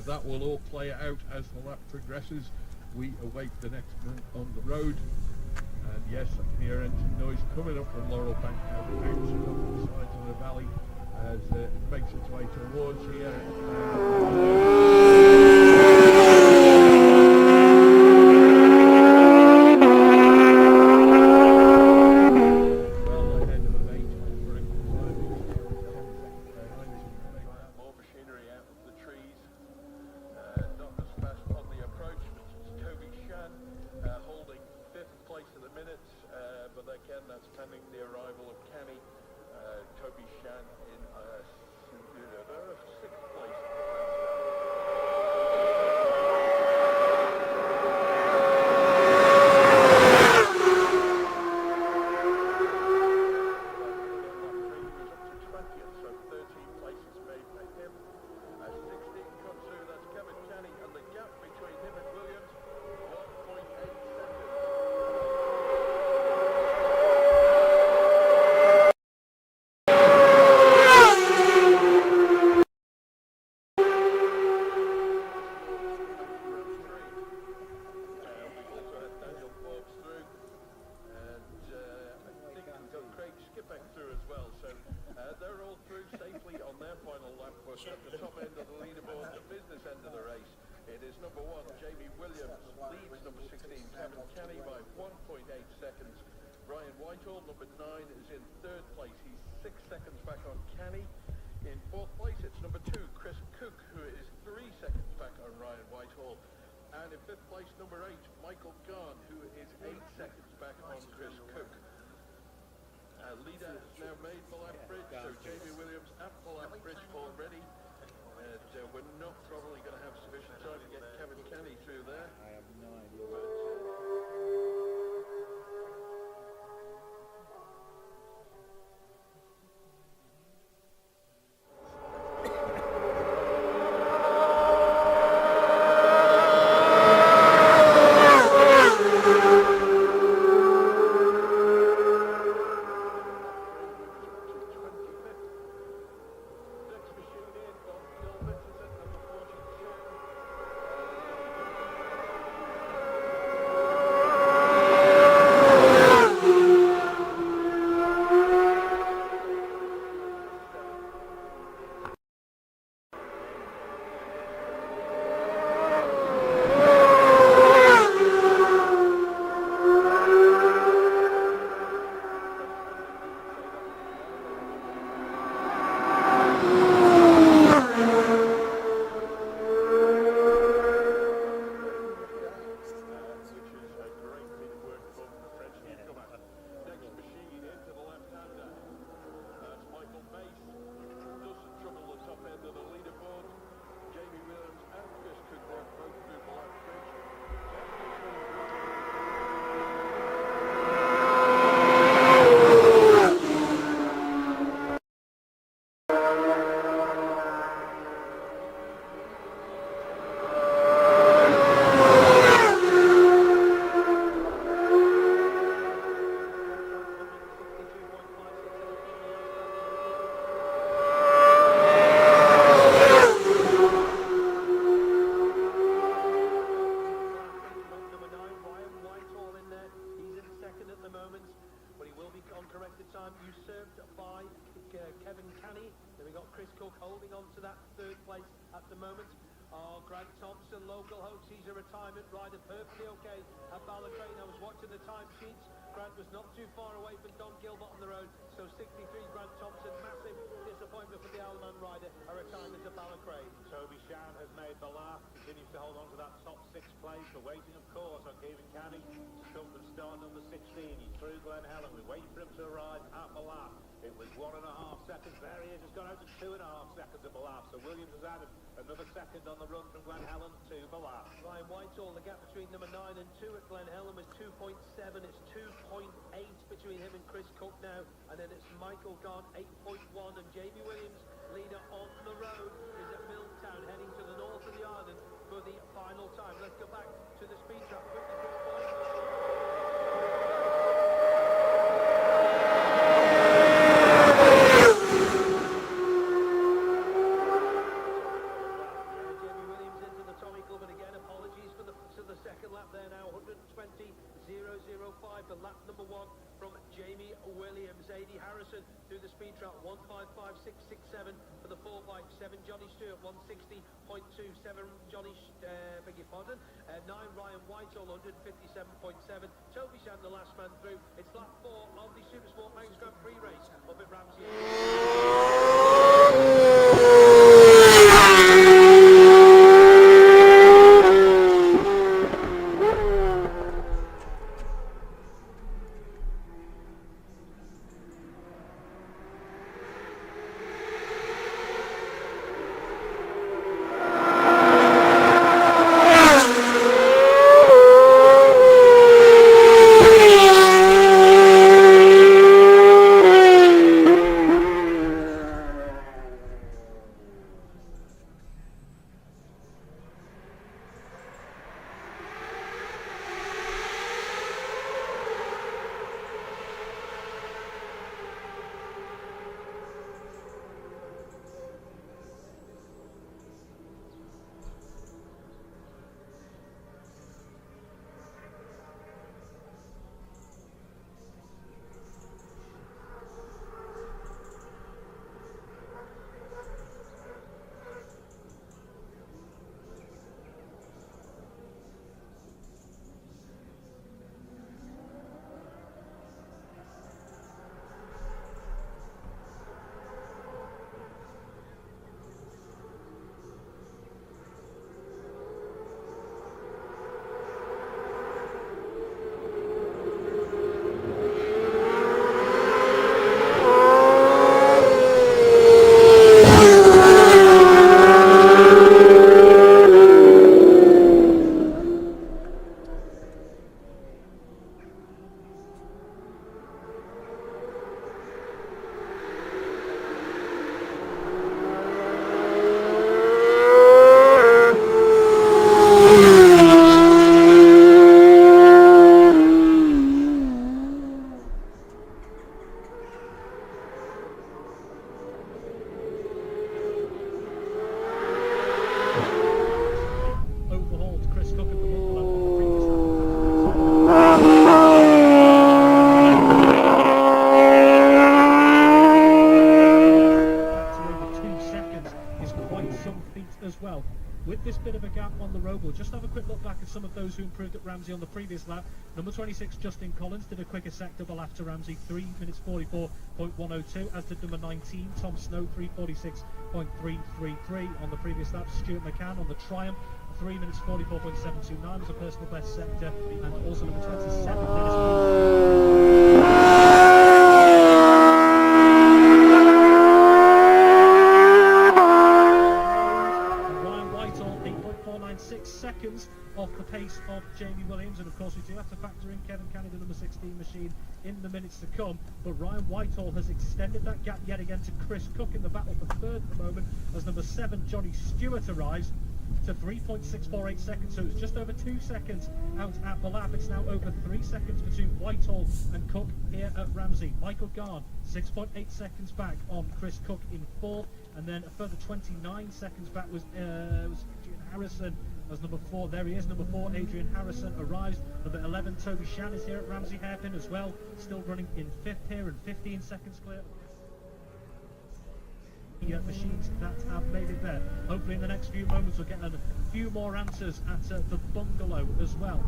That will all play out as the lap progresses. We await the next man on the road, and yes, I can hear engine noise coming up from Laurel Bank now, bouncing up the sides of the valley as it makes its way towards here. will be on corrected time, usurped by Kevin Canny. Then we got Chris Cook holding on to that third place at the moment. Grant Thompson, local host, he's a retirement rider, perfectly okay at Ballacrane. I was watching the time sheets. Grant was not too far away from Don Gilbert on the road, so 63 Grant Thompson, massive disappointment for the Alman rider, a retirement at Ballacrane. Toby Shan has made the lap, continues to hold on to that top 6 place. We're waiting, of course, on Kevin Canny to come from start number 16. He's through Glen Helen. We wait for him to arrive at the lap. It was 1.5 seconds. There he is. It's gone out to 2.5 seconds at the lap. So Williams has added another second on the run from Glen Helen to the lap. Ryan Whitehall, the gap between number 9 and 2 at Glen Helen was 2.7. It's 2.8 between him and Chris Cook now. And then it's Michael Gahn, 8.1. And Jamie Williams, leader on the road, is at Milltown, heading to the north of the island for the final time. Let's go back to the speed trap. For lap number 1 from Jamie Williams. A.D. Harrison through the speed trap, 155.667 for the 4x7. Johnny Stewart, 160.27. Johnny, beg your pardon. 9, Ryan Whitehall, 157.7. Toby Shan, the last man through. It's lap 4 of the SuperSport Manx Grand Prix race up at Ramsey. With this bit of a gap on the road, we'll just have a quick look back at some of those who improved at Ramsey on the previous lap. Number 26, Justin Collins, did a quicker sector double after Ramsey, 3 minutes 44.102, as did number 19, Tom Snow, 346.333 on the previous lap. Stuart McCann on the Triumph, 3 minutes 44.729 was a personal best sector, and also number 27, seconds off the pace of Jamie Williams, and of course we do have to factor in Kevin Canny, the number 16 machine, in the minutes to come. But Ryan Whitehall has extended that gap yet again to Chris Cook in the battle for third at the moment, as number 7 Johnny Stewart arrives to 3.648 seconds, so it's just over 2 seconds out at the lap. It's now over 3 seconds between Whitehall and Cook here at Ramsey. Michael Gahn 6.8 seconds back on Chris Cook in fourth, and then a further 29 seconds back was Harrison as number 4, there he is, number 4, Adrian Harrison arrives. Number 11, Toby Shan is here at Ramsey Hairpin as well, still running in 5th here and 15 seconds clear. Machines that have made it there. Hopefully in the next few moments we'll get a few more answers at the bungalow as well.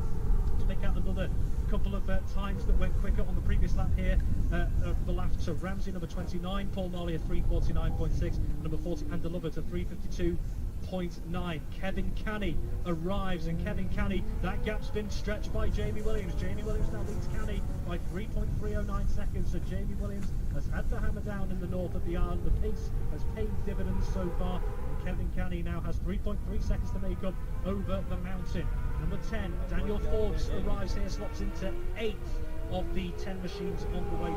To pick out another couple of times that went quicker on the previous lap here. The lap to Ramsey, number 29, Paul Marley at 3:49.6, number 40, and Lovett at 3:52.9. Kevin Canny arrives, and Kevin Canny, that gap's been stretched by Jamie Williams. Jamie Williams now leads Canny by 3.309 seconds, so Jamie Williams has had the hammer down in the north of the island. The pace has paid dividends so far, and Kevin Canny now has 3.3 seconds to make up over the mountain. Number 10, Daniel Forbes arrives here, slots into 8th of the 10 machines on the way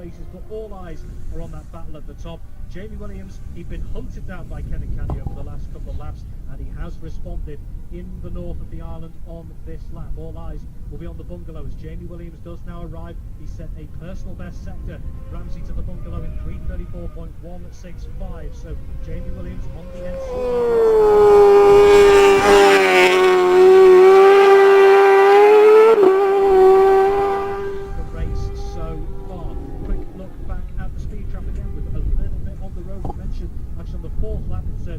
races, but all eyes are on that battle at the top. Jamie Williams, he'd been hunted down by Kevin Canny over the last couple of laps, and he has responded in the north of the island on this lap. All eyes will be on the bungalow as Jamie Williams does now arrive. He set a personal best sector, Ramsey to the bungalow in 3:34.165, so Jamie Williams on the end.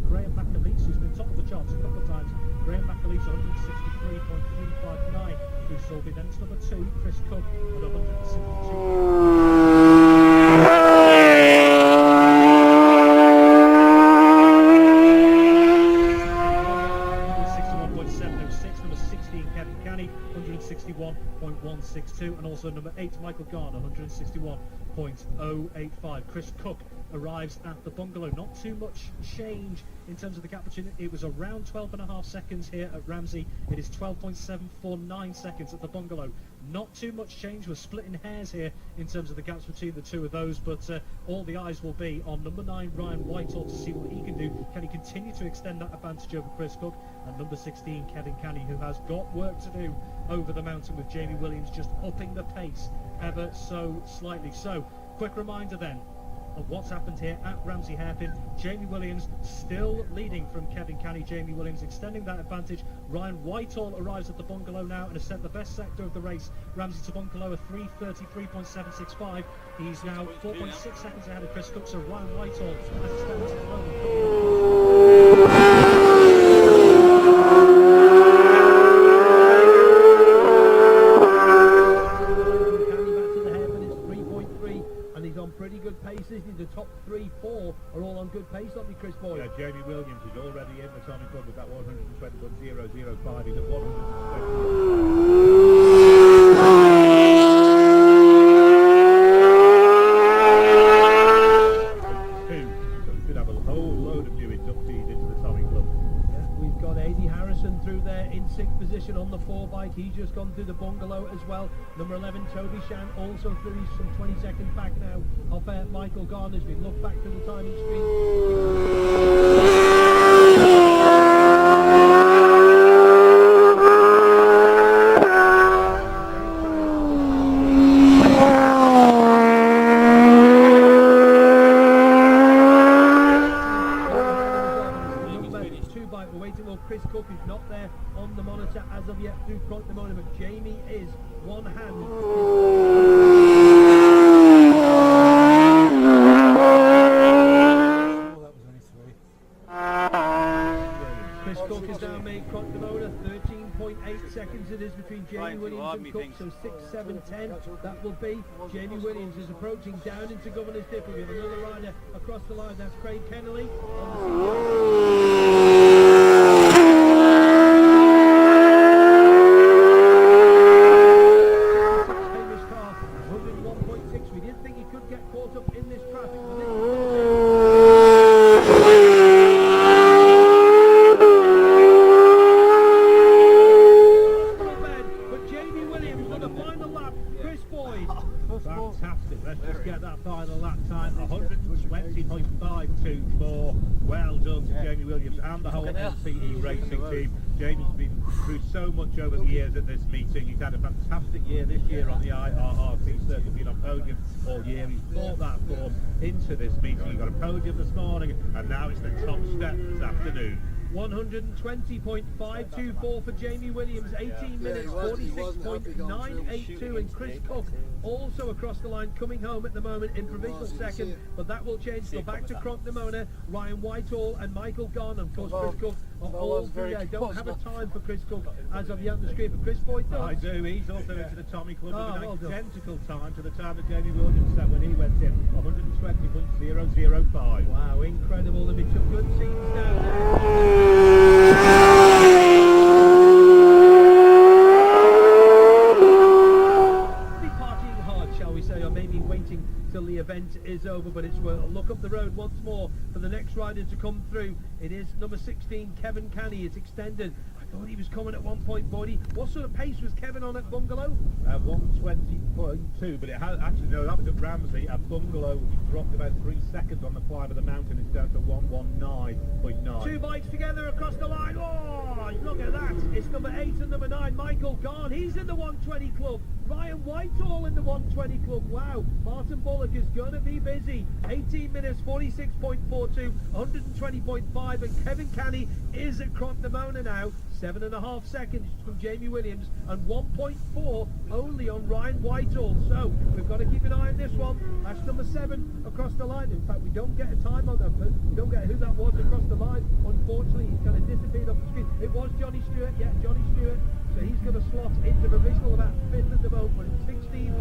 Graham McAleese, who's been top of the charts a couple of times. Graham McAleese 163.359 through Sulby. Then it's number 2, Chris Cook at 161.706. Number 16, Kevin Canny, 161.162, and also number 8, Michael Garner, 161.085. Chris Cook arrives at the bungalow. Not too much change in terms of the gap between it. It was around 12.5 seconds here at Ramsey. It is 12.749 seconds at the bungalow. Not too much change. We're splitting hairs here in terms of the gaps between the two of those, but all the eyes will be on number 9, Ryan Whitehall, to see what he can do. Can he continue to extend that advantage over Chris Cook? And number 16, Kevin Canny, who has got work to do over the mountain, with Jamie Williams just upping the pace ever so slightly. So, quick reminder then of what's happened here at Ramsey Hairpin. Jamie Williams still leading from Kevin Canny. Jamie Williams extending that advantage. Ryan Whitehall arrives at the bungalow now and has set the best sector of the race. Ramsey to bungalow at 3:33.765. He's now 4.6 seconds ahead of Chris Cook, so Ryan Whitehall as it stands at the moment. Pretty good paces. The top 3, 4 are all on good pace, aren't they, Chris Boyd? Yeah, Jamie Williams is already in the Tommy Club with that 120.005. He's at 120. So we could have a whole load of new inductees into the Tommy Club. Yeah, we've got Adi Harrison through there in 6th position on the 4 bike. He's just gone through the bungalow as well. Number 11, Toby Shan, also through. He's some 20 seconds back now of Michael Garner's been. Look back to the timing screen. We're waiting. Well, Chris Cook is not there on the monitor as of yet through front the moment, but Jamie is one hand. Chris Cook is now made front the motor. 13.8 seconds it is between Jamie Williams and Cook, so 6, 7, 10 that will be. Jamie Williams is approaching down into Governor's Dipper. We have another rider across the line. That's Craig Kennelly on famous car, moving 1.6. We didn't think he could get caught up in this traffic. But Jamie Williams Williams on the final lap. Chris Boyd. Fantastic. Let's just get that final lap time. 120.524. Well done to Jamie Williams and the whole LCE racing team. Jamie's been through so much over the years at this meeting. He's had a fantastic year this year on the IRRP circuit, been on podium all year. He's brought that form into this meeting. He got a podium this morning, and now it's the top step this afternoon. 120.524 for Jamie Williams, 18 minutes 46.982, and Chris Cook also across the line, coming home at the moment in provisional second, but that will change. Go back to Cronknamona, Ryan Whitehall and Michael Gunn, and of course Chris Cook are all through there. Don't have a time for Chris Cook as of yet on the screen, but Chris Boyd does. I do. He's also into the Tommy Club with an identical time to the time that Jamie Williams set when he went in, 120.005. Wow, incredible. There'll be some good scenes down there. Partying hard, shall we say, or maybe waiting till the event is over, but it's worth a look up the road once more for the next rider to come through. It is number 16, Kevin Canny. It's extended. I thought he was coming at one point, Bodie. What sort of pace was Kevin on at Bungalow? 120.2, but it has actually, no, that was at Ramsey. At Bungalow, he dropped about 3 seconds on the climb of the mountain. It's down to 119.9. Two bikes together across the line. Oh, look at that. It's number 8 and number 9, Michael Garn. He's in the 120 club. Ryan Whitehall in the 120 club. Wow, Martin Bullock is going to be busy. 18 minutes 46.42, 120.5, and Kevin Canny is at Cronknamona now. 7.5 seconds from Jamie Williams and 1.4 only on Ryan Whitehall. So we've got to keep an eye on this one. That's number 7 across the line. In fact, we don't get a time on that, but we don't get who that was across the line. Unfortunately, he's kind of disappeared off the screen. It was Johnny Stewart. Yeah, Johnny Stewart. So he's going to slot into provisional about 5th at the moment, but it's 16.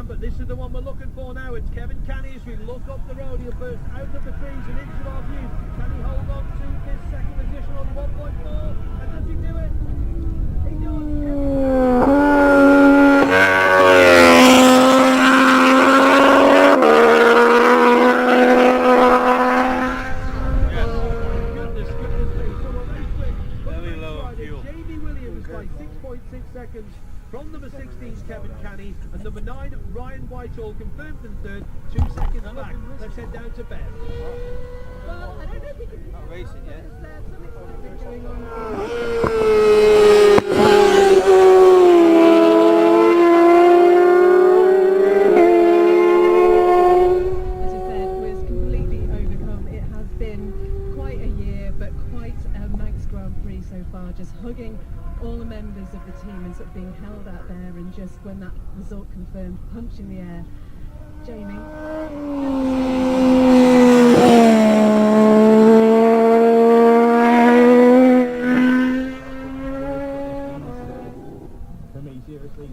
But this is the one we're looking for now. It's Kevin Canny. As we look up the road, he'll burst out of the trees and into our view. Can he hold on to this second position on 1.4? And does he do it? He does. Goodness me. So a race win. Very low on fuel. Jamie Williams by 6.6 seconds. From number 16, Kevin Canny, and number 9, Ryan Whitehall, confirmed in third, 2 seconds back. Let's head down to Bev. Well, I don't know if he can... Not racing yet. There's something going on. As you said, was completely overcome. It has been quite a year, but quite a Manx Grand Prix so far, just hugging all the members of the team and sort of being held out there, and just when that result confirmed, punch in the air. Jamie. For me, seriously,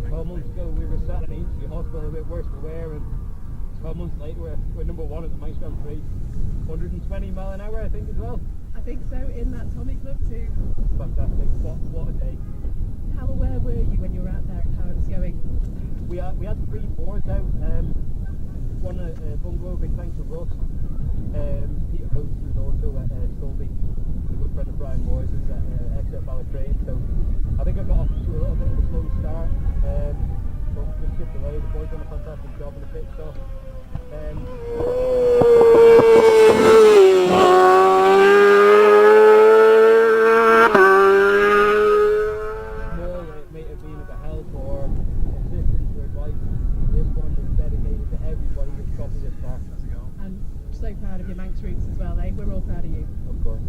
12 months ago we were sat in the injury hospital a bit worse for wear, and 12 months later we're number 1 at the Manx Grand Prix. 120 mile an hour, I think, as well. I think so, in that Tommy Club too. Fantastic. What a day. How aware were you when you were out there of how it was going? We had 3 boards out. One at Bungalow, big thanks to Russ. Peter Coates was also at Stolby, a good friend of Brian Moore's, who's at Exeter Ballytrade. So I think I got off to a little bit of a slow start, but just chipped away. The boys done a fantastic job in the pit stop.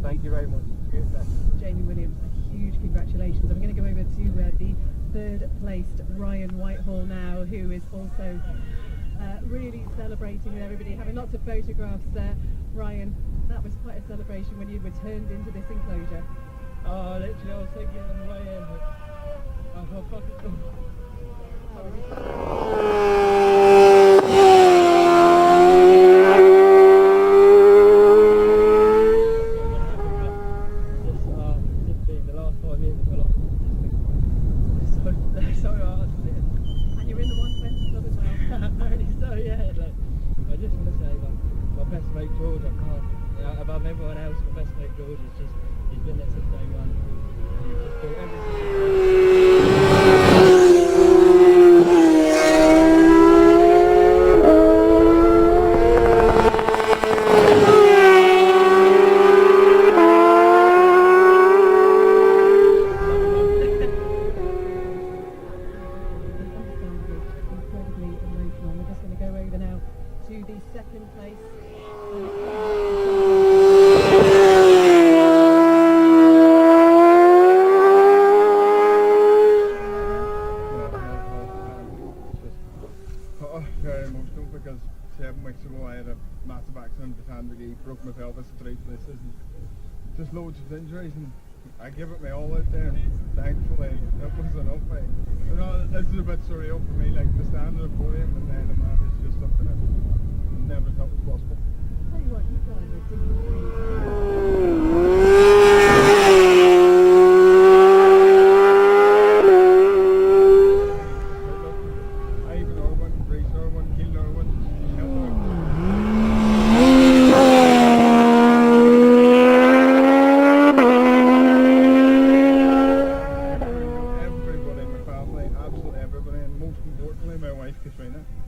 Thank you very much. Jamie Williams, a huge congratulations. I'm going to go over to the third placed Ryan Whitehall now, who is also really celebrating with everybody, having lots of photographs there. Ryan, that was quite a celebration when you returned into this enclosure. Oh, literally, I was thinking on the way in, but I thought, fuck it. mate George, I can't, above everyone else, my best mate George is just, he's been there since day one. And he's just built incredibly emotional. We're just going to go over now to the second place. Very emotional because 7 weeks ago I had a massive accident with Handley, broke my pelvis in 3 places and just loads of injuries, and I gave it my all out there. Thankfully that was enough. You know, this is a bit surreal for me, like to stand on a podium and then a man is just something I never thought was possible. Tell you what, you've got a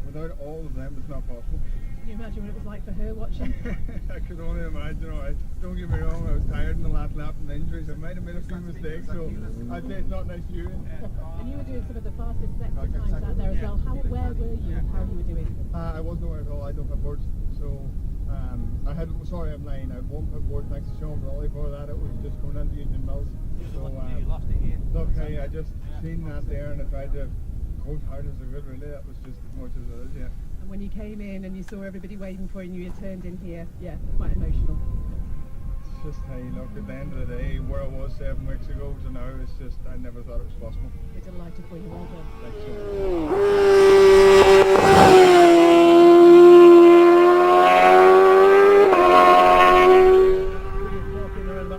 without all of them, it's not possible. Can you imagine what it was like for her watching? I could only imagine. Alright, don't get me wrong, I was tired in the last lap and injuries. I might have made a few mistakes, so I'd say it's not nice viewing. And you were doing some of the fastest sector times out there as well. How aware were you of how you were doing? I wasn't aware at all. I don't have boards, so I had. Sorry, I'm lying. I had one pit board thanks to Sean Brawley. For that, it was just coming into Union Mills. So look, I just seen that there and I tried to go as hard as I could. Really, that was just as much as it is. Yeah. And when you came in and you saw everybody waiting for you and you turned in here, yeah, quite emotional. It's just, hey, look, at the end of the day, where I was 7 weeks ago to now, it's just, I never thought it was possible. We're delighted for you, well done. Thanks so much.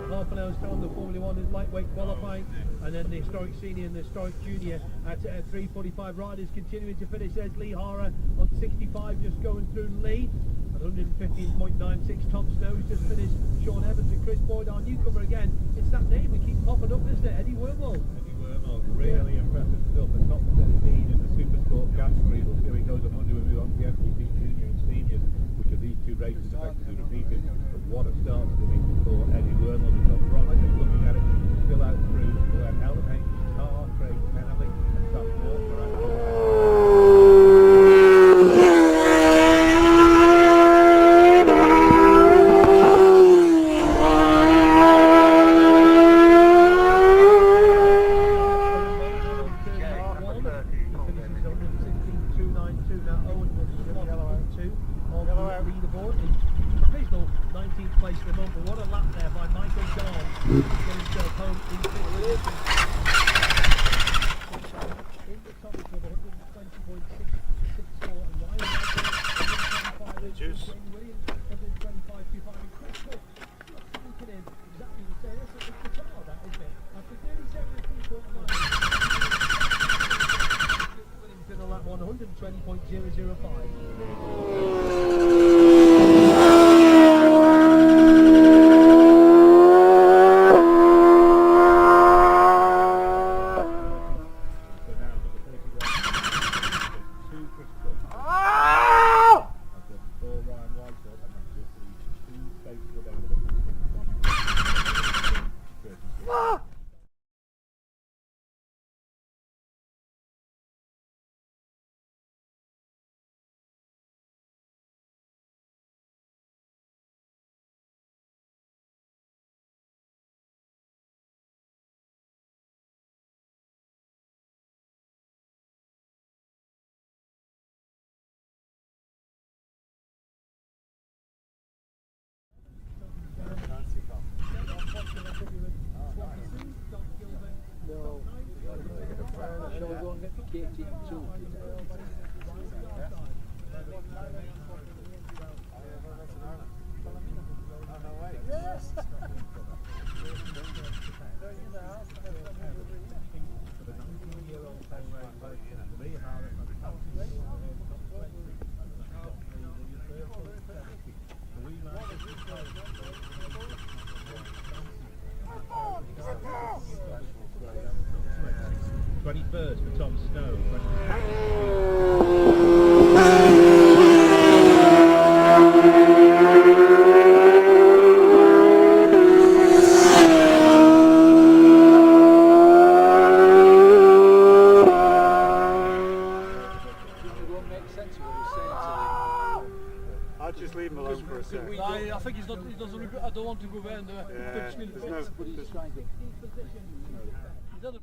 Half an hour's time, the Formula 1 is lightweight qualifying, and then the historic senior and the historic junior at 3:45 riders continuing to finish. There's Lee Hara on 65, just going through the lead at 115.96. Tom Snow's just finished. Sean Evans and Chris Boyd, our newcomer again. It's that name we keep popping up, isn't it? Eddie Wormald. Eddie Wormald, really impressive stuff. The top percentage in the SuperSport category. We'll see how he goes on Monday when we move on to the MTB junior and seniors, which are these two races effectively repeated. But what a start to the week for Eddie Wormald. We've got Prix just looking at it, still out through Glenn Elhain, Tar, Craig Kennelly, and Sam Walker out provisional 19th place in the month, but what a lap there by Michael Dahl, getting himself home in 5th position. In the top of 120.664 and Ryan Michael, 125, Jamie Williams, 125.25, and Chris Cook just sneaking in exactly the same. It's bizarre, that, isn't it? After 37 people at the moment, Williams in a lap 120.005. I think he doesn't regret. I don't want to go there and finish me the bits. But he's trying to. He's done a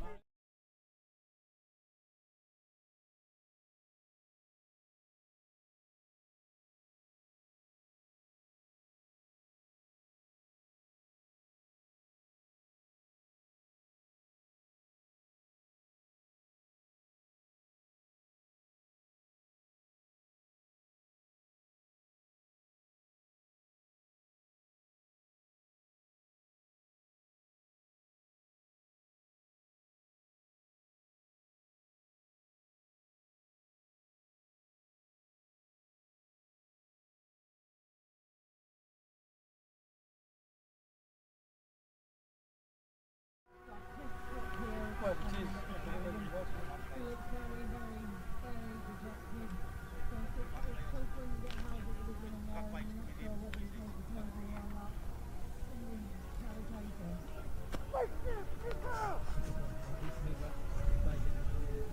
well, it is.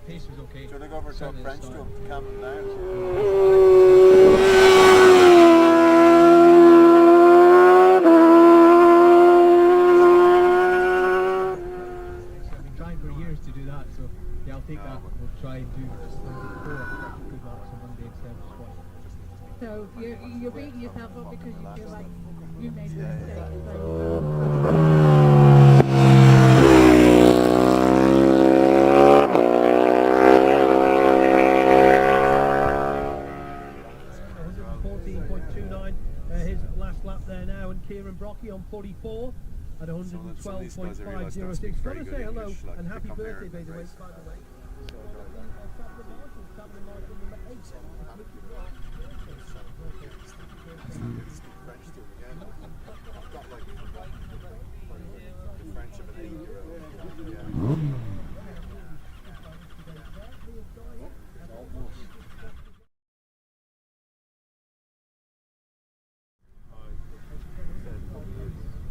Pace was okay. Do you want to go over to talk French to him to calm him down? To do that, so yeah, I'll take that. We'll try and do just 4 good marks on Monday instead of squash. So you're beating yourself up because you feel like you made a mistake. His last lap there now, and Kieran Brocky on 44 at 112.506. Got to say hello and happy birthday, by the way.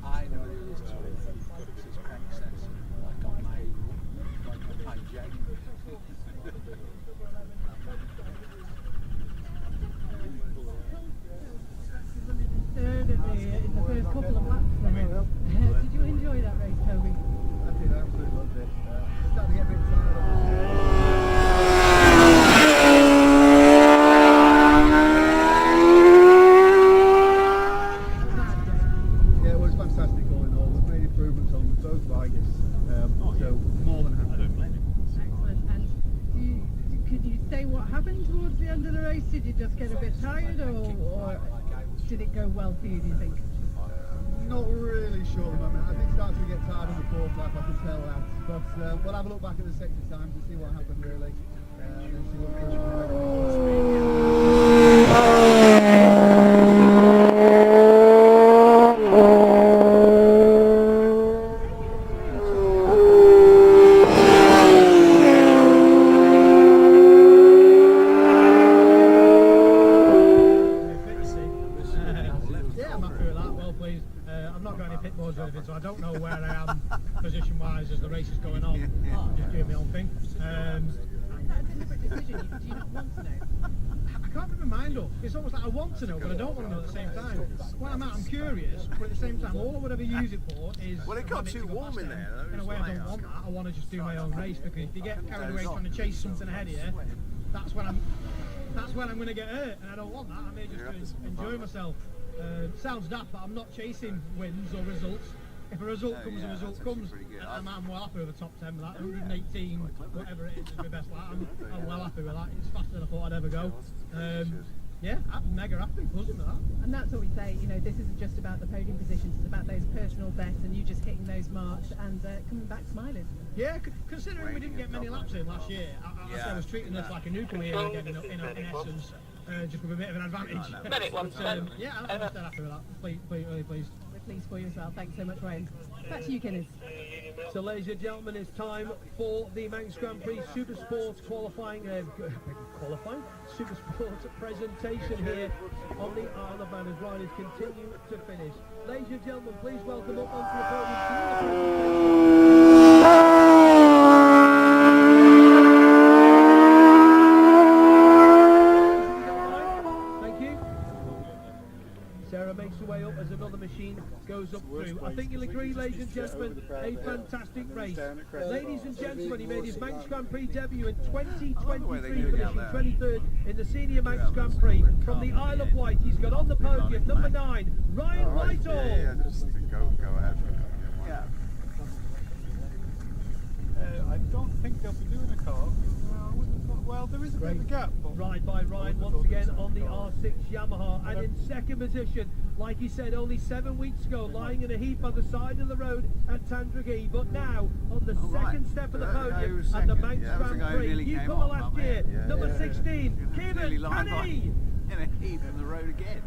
I know it is too. His crank sense, like on my jack. Third in the first couple of laps. Did you enjoy that race, Toby? I did, I absolutely loved it. Starting to get a bit tired of it. Yeah, it was fantastic all in all. We've made improvements on both bikes, so more than happy. Excellent. And could you say what happened towards the end of the race? Did you just get a bit tired, or did it go well for you, do you think? Not really sure at the moment. I think starting to get tired on the 4th lap, I can tell that. But we'll have a look back at the second time to see what happened really. And see what so I don't know where I am position-wise as the race is going on. Just doing my own thing. Is that a deliberate decision? Do you not want to know? I can't put my mind up. It's almost like I want to know, but I don't want to know at the same time. When I'm out, I'm curious, but at the same time, all I would ever use it for is... Well, it got too warm in there, though. In a way, I don't want that. I want to just do my own race, because if you get carried away trying to chase something ahead of you, that's when I'm going to get hurt, and I don't want that. I may just enjoy myself. Sounds daft, but I'm not chasing wins or results. If a result comes, a result comes. I'm well happy with the top 10 with that. 118, whatever it is my best lap. I'm well happy with that. It's faster than I thought I'd ever go. Yeah, I'm mega happy, buzzing with that. And that's what we say, you know, this isn't just about the podium positions, it's about those personal bests and you just hitting those marks and coming back smiling. Yeah, considering we didn't get many laps in last year, I was treating this like a nuclear again in essence, just with a bit of an advantage. Yeah, I'm still happy with that. Really pleased. We're pleased for you as well. Thanks so much, Ryan. Back to you, Guinness. So, ladies and gentlemen, it's time for the Manx Grand Prix SuperSport qualifying SuperSport presentation here on the Isle of Man as riders continue to finish. Ladies and gentlemen, please welcome up onto the podium to the presentation. Thank you. Sarah makes her way up as another machine goes up through. I think you'll agree, ladies and gentlemen, a fantastic race. Ladies and gentlemen, he made his Manx Grand Prix debut in 2023, finishing 23rd in the Senior Manx Grand Prix. From the Isle of Wight, he's got on the podium, number 9, Ryan Whitehall. Yeah, just go ahead. Yeah. I don't think they'll be doing a car. Well, there is a bit of a gap. Ride by Ryan once again on the R6 Yamaha, and in second position, like he said only 7 weeks ago, lying in a heap on the side of the road at Tandragee, but now on the second step of the podium at the Manx Grand Prix, newcomer last year, number 16, Kevin Canny. In a heap on the road again.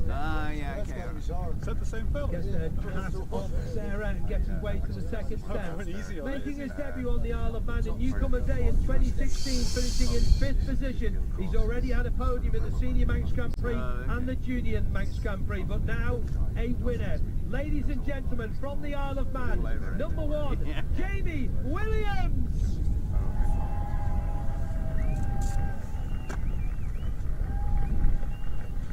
Yeah, okay. Is that the same film? Gets the pass off Sarah and gets his way to the second step. Making his debut on the Isle of Man in Newcomer Day in 2016, finishing in 5th position. He's already had a podium in the Senior Manx Grand Prix and the Junior Manx Grand Prix, but now a winner. Ladies and gentlemen, from the Isle of Man, number 1, Jamie Williams.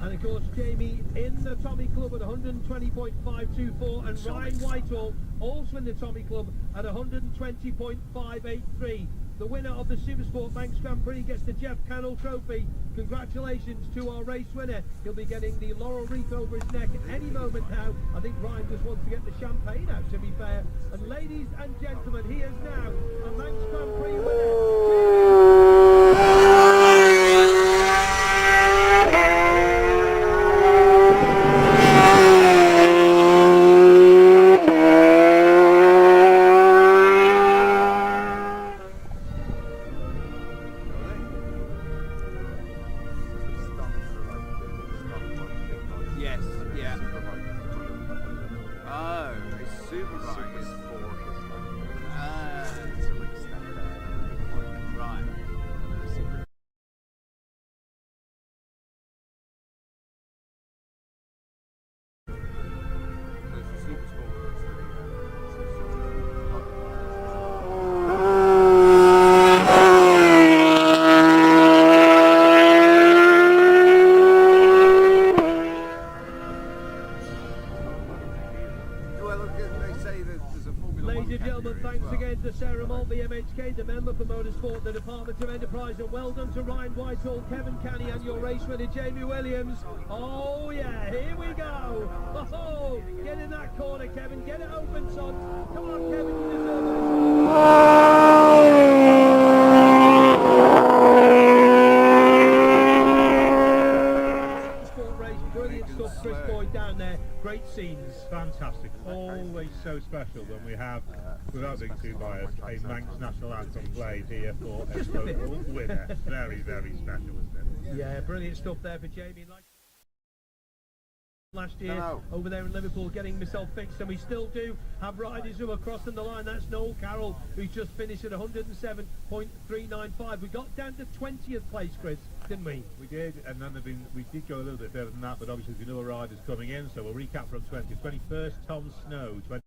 And of course, Jamie in the Tommy Club at 120.524, and Ryan Whitehall also in the Tommy Club at 120.583. The winner of the SuperSport Manx Grand Prix gets the Jeff Cannell Trophy. Congratulations to our race winner. He'll be getting the laurel wreath over his neck any moment now. I think Ryan just wants to get the champagne out, to be fair. And ladies and gentlemen, he is now a Manx Grand Prix winner. Yes, yeah. Oh, it's SuperSport. Right. Ladies and gentlemen, thanks again to Sarah Maltby, MHK, the member for Motorsport, the Department of Enterprise, and well done to Ryan Whitehall, Kevin Canny, and your race winner, Jamie Williams. Oh yeah, here we go. Oh, get in that corner, Kevin. Get it open, son. Come on, Kevin, you deserve it. Sport race, brilliant stuff, Chris Boyd down there. Great scenes. Fantastic. Always so special when we have, without being too biased, a Manx national anthem played here for a local winner. Very, very special, isn't it? Yeah, brilliant stuff there for Jamie. Last year over there in Liverpool getting myself fixed, and we still do have riders who are crossing the line. That's Noel Carroll, who's just finished at 107.395. We got down to 20th place, Chris, didn't we? We did, and then we did go a little bit further than that, but obviously there's another riders coming in, so we'll recap from 20th. 21st, Tom Snow. 23rd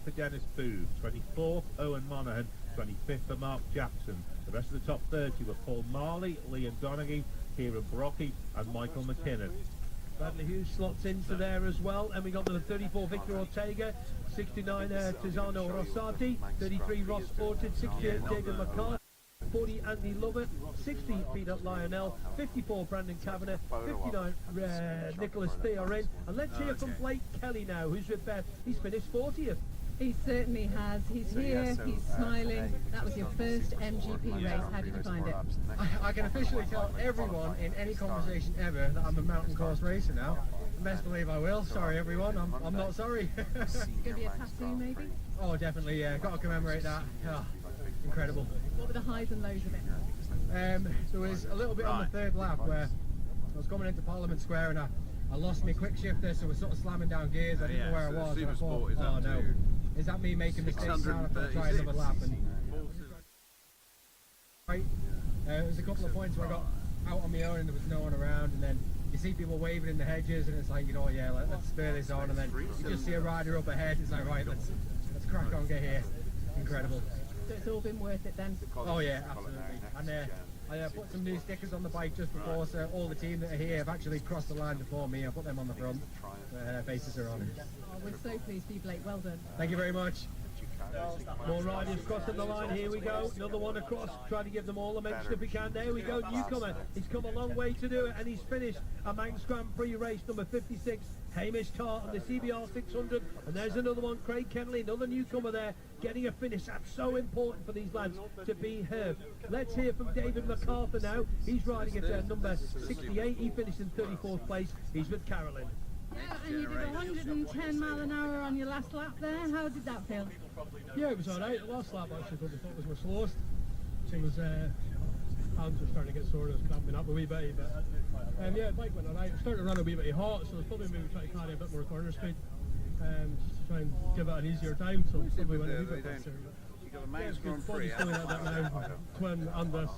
for Dennis Booth. 24th, Owen Monaghan. 25th for Mark Jackson. The rest of the top 30 were Paul Marley, Liam Donaghy, Kieran Brockie and Michael McKinnon. Bradley Hughes slots into there as well, and we got the 34 Victor Ortega, 69 Tiziano Rossati, 33 Ross Orchard, 68 David McCarthy, 40 Andy Lovett, 60 Peter Lionel, 54 Brandon Kavanagh, 59 Nicholas Theorin, and let's hear from Blake Kelly now, who's with Beth. He's finished 40th. He certainly has. He's here, he's smiling. That was your first MGP race. How did you find it? I can officially tell everyone in any conversation ever that I'm a mountain course racer now. Best believe I will. Sorry everyone, I'm not sorry. It's going to be a tattoo maybe? Oh definitely, yeah. Got to commemorate that. Oh, incredible. What were the highs and lows of it? There was a little bit on the third lap where I was coming into Parliament Square and I lost my quick shifter, so I was sort of slamming down gears. I didn't know where I was. And I thought, oh no. Is that me making mistakes now? I thought I'd try another lap. And there was a couple of points where I got out on my own and there was no one around, and then you see people waving in the hedges and it's like, you know what, yeah, let's spur this on, and then you just see a rider up ahead. It's like, right, let's crack on, get here. Incredible. So it's all been worth it then? Oh yeah, absolutely. And I put some new stickers on the bike just before, so all the team that are here have actually crossed the line before me. I put them on the front. Faces are on. Oh, we're so pleased for you, Blake. Well done. Thank you very much. More riders crossing the line. Here we go. Another one across. Try to give them all a mention if we can. There we go. Newcomer. He's come a long way to do it, and he's finished a Manx Grand Prix race number 56. Hamish Tarr on the CBR 600. And there's another one. Craig Kenley, another newcomer there, getting a finish. That's so important for these lads to be heard. Let's hear from David MacArthur now. He's riding at number 68. He finished in 34th place. He's with Carolyn. Yeah, and you did 110 mile an hour on your last lap there. How did that feel? Yeah, it was alright. The last lap actually thought was my slowest. It was hands were starting to get sore, it was cramping up a wee bit, but yeah, the bike went alright. It started to run a wee bit hot, so it's probably maybe trying to carry a bit more corner speed, just to try and give it an easier time. So probably went a wee bit faster. You got a Manx Grand Prix. Body's doing that now. Twin and this,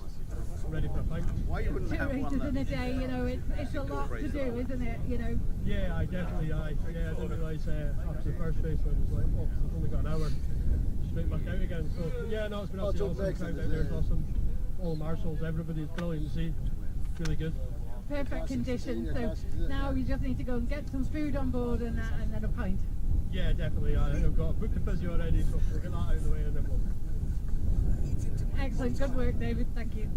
ready for a pint. Why you wouldn't Two have one races that in a day, you know, it's a lot to do, isn't it? You know. Yeah, I definitely. I didn't realise after the first race I was like, oh, I've only got an hour. Straight back out again. So yeah, no, it's been absolutely awesome. Crowd out there is awesome. All marshals, everybody's brilliant to see. It's really good. Perfect conditions. So now you just need to go and get some food on board and then a pint. Yeah, definitely. I've got booked the physio already, so we'll get that out of the way and then we'll. Excellent, good work, David. Thank you.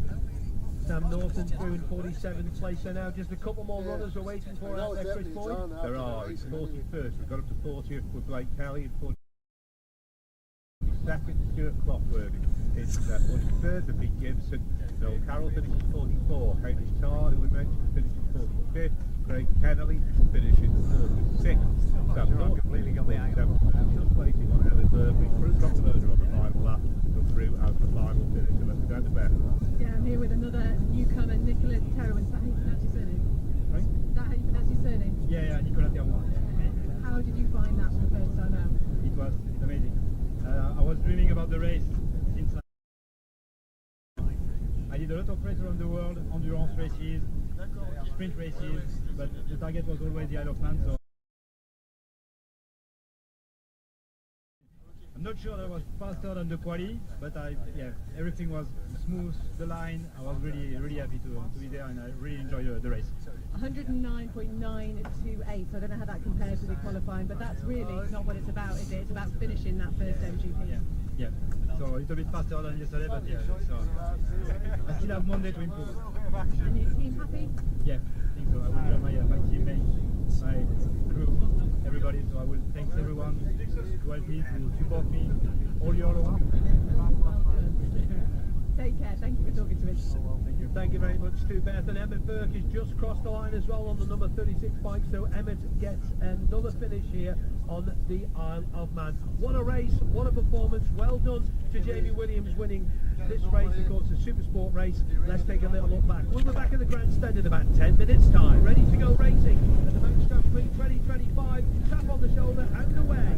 Sam Norton through in 47th place. So now just a couple more runners are waiting for out there, Chris Boyd. There are. It's 41st. We've got up to 40th with Blake Kelly and 42nd Stuart Clockworthy. It's 43rd the Pete Gibson. Noel Carroll finishes 44. Hamish Tarr, who we mentioned, finishes 45th. Craig Kennelly finishes 46th. Sam Norton completely got the angle. Just waiting on Ellis Murphy. Prix got the loader on the final lap. Come through as the final finish. So let's go down to bed. Yeah, I'm here with another newcomer, Nicholas Terwin. Is that how you pronounce your surname? Right? Is that how you pronounce your surname? Yeah, Nicolas Terwin. How did you find that for the first time out? It was amazing. I was dreaming about the race since I did a lot of races around the world, endurance races, sprint races, but the target was always the Isle of Man, so I'm not sure that I was faster than the quali, but everything was smooth, the line. I was really happy to be there, and I really enjoyed the race. 109.928, so I don't know how that compares with the qualifying, but that's really not what it's about, is it? It's about finishing that first MGP. Yeah. So a little bit faster than yesterday, but yeah, so I still have Monday to improve. And your team happy? Yeah, I think so. I will join my teammates, my crew, everybody, so I will thank everyone who helped me, to support me all year long. Take care, thank you for talking to us. Thank you very much to Beth, and Emmett Burke has just crossed the line as well on the number 36 bike, so Emmett gets another finish here on the Isle of Man. What a race, what a performance, well done to Jamie Williams winning this race, of course, the SuperSport race. Let's take a little look back. We'll be back at the grandstand in about 10 minutes time, ready to go racing at the Manx Grand Prix 2025, tap on the shoulder and away.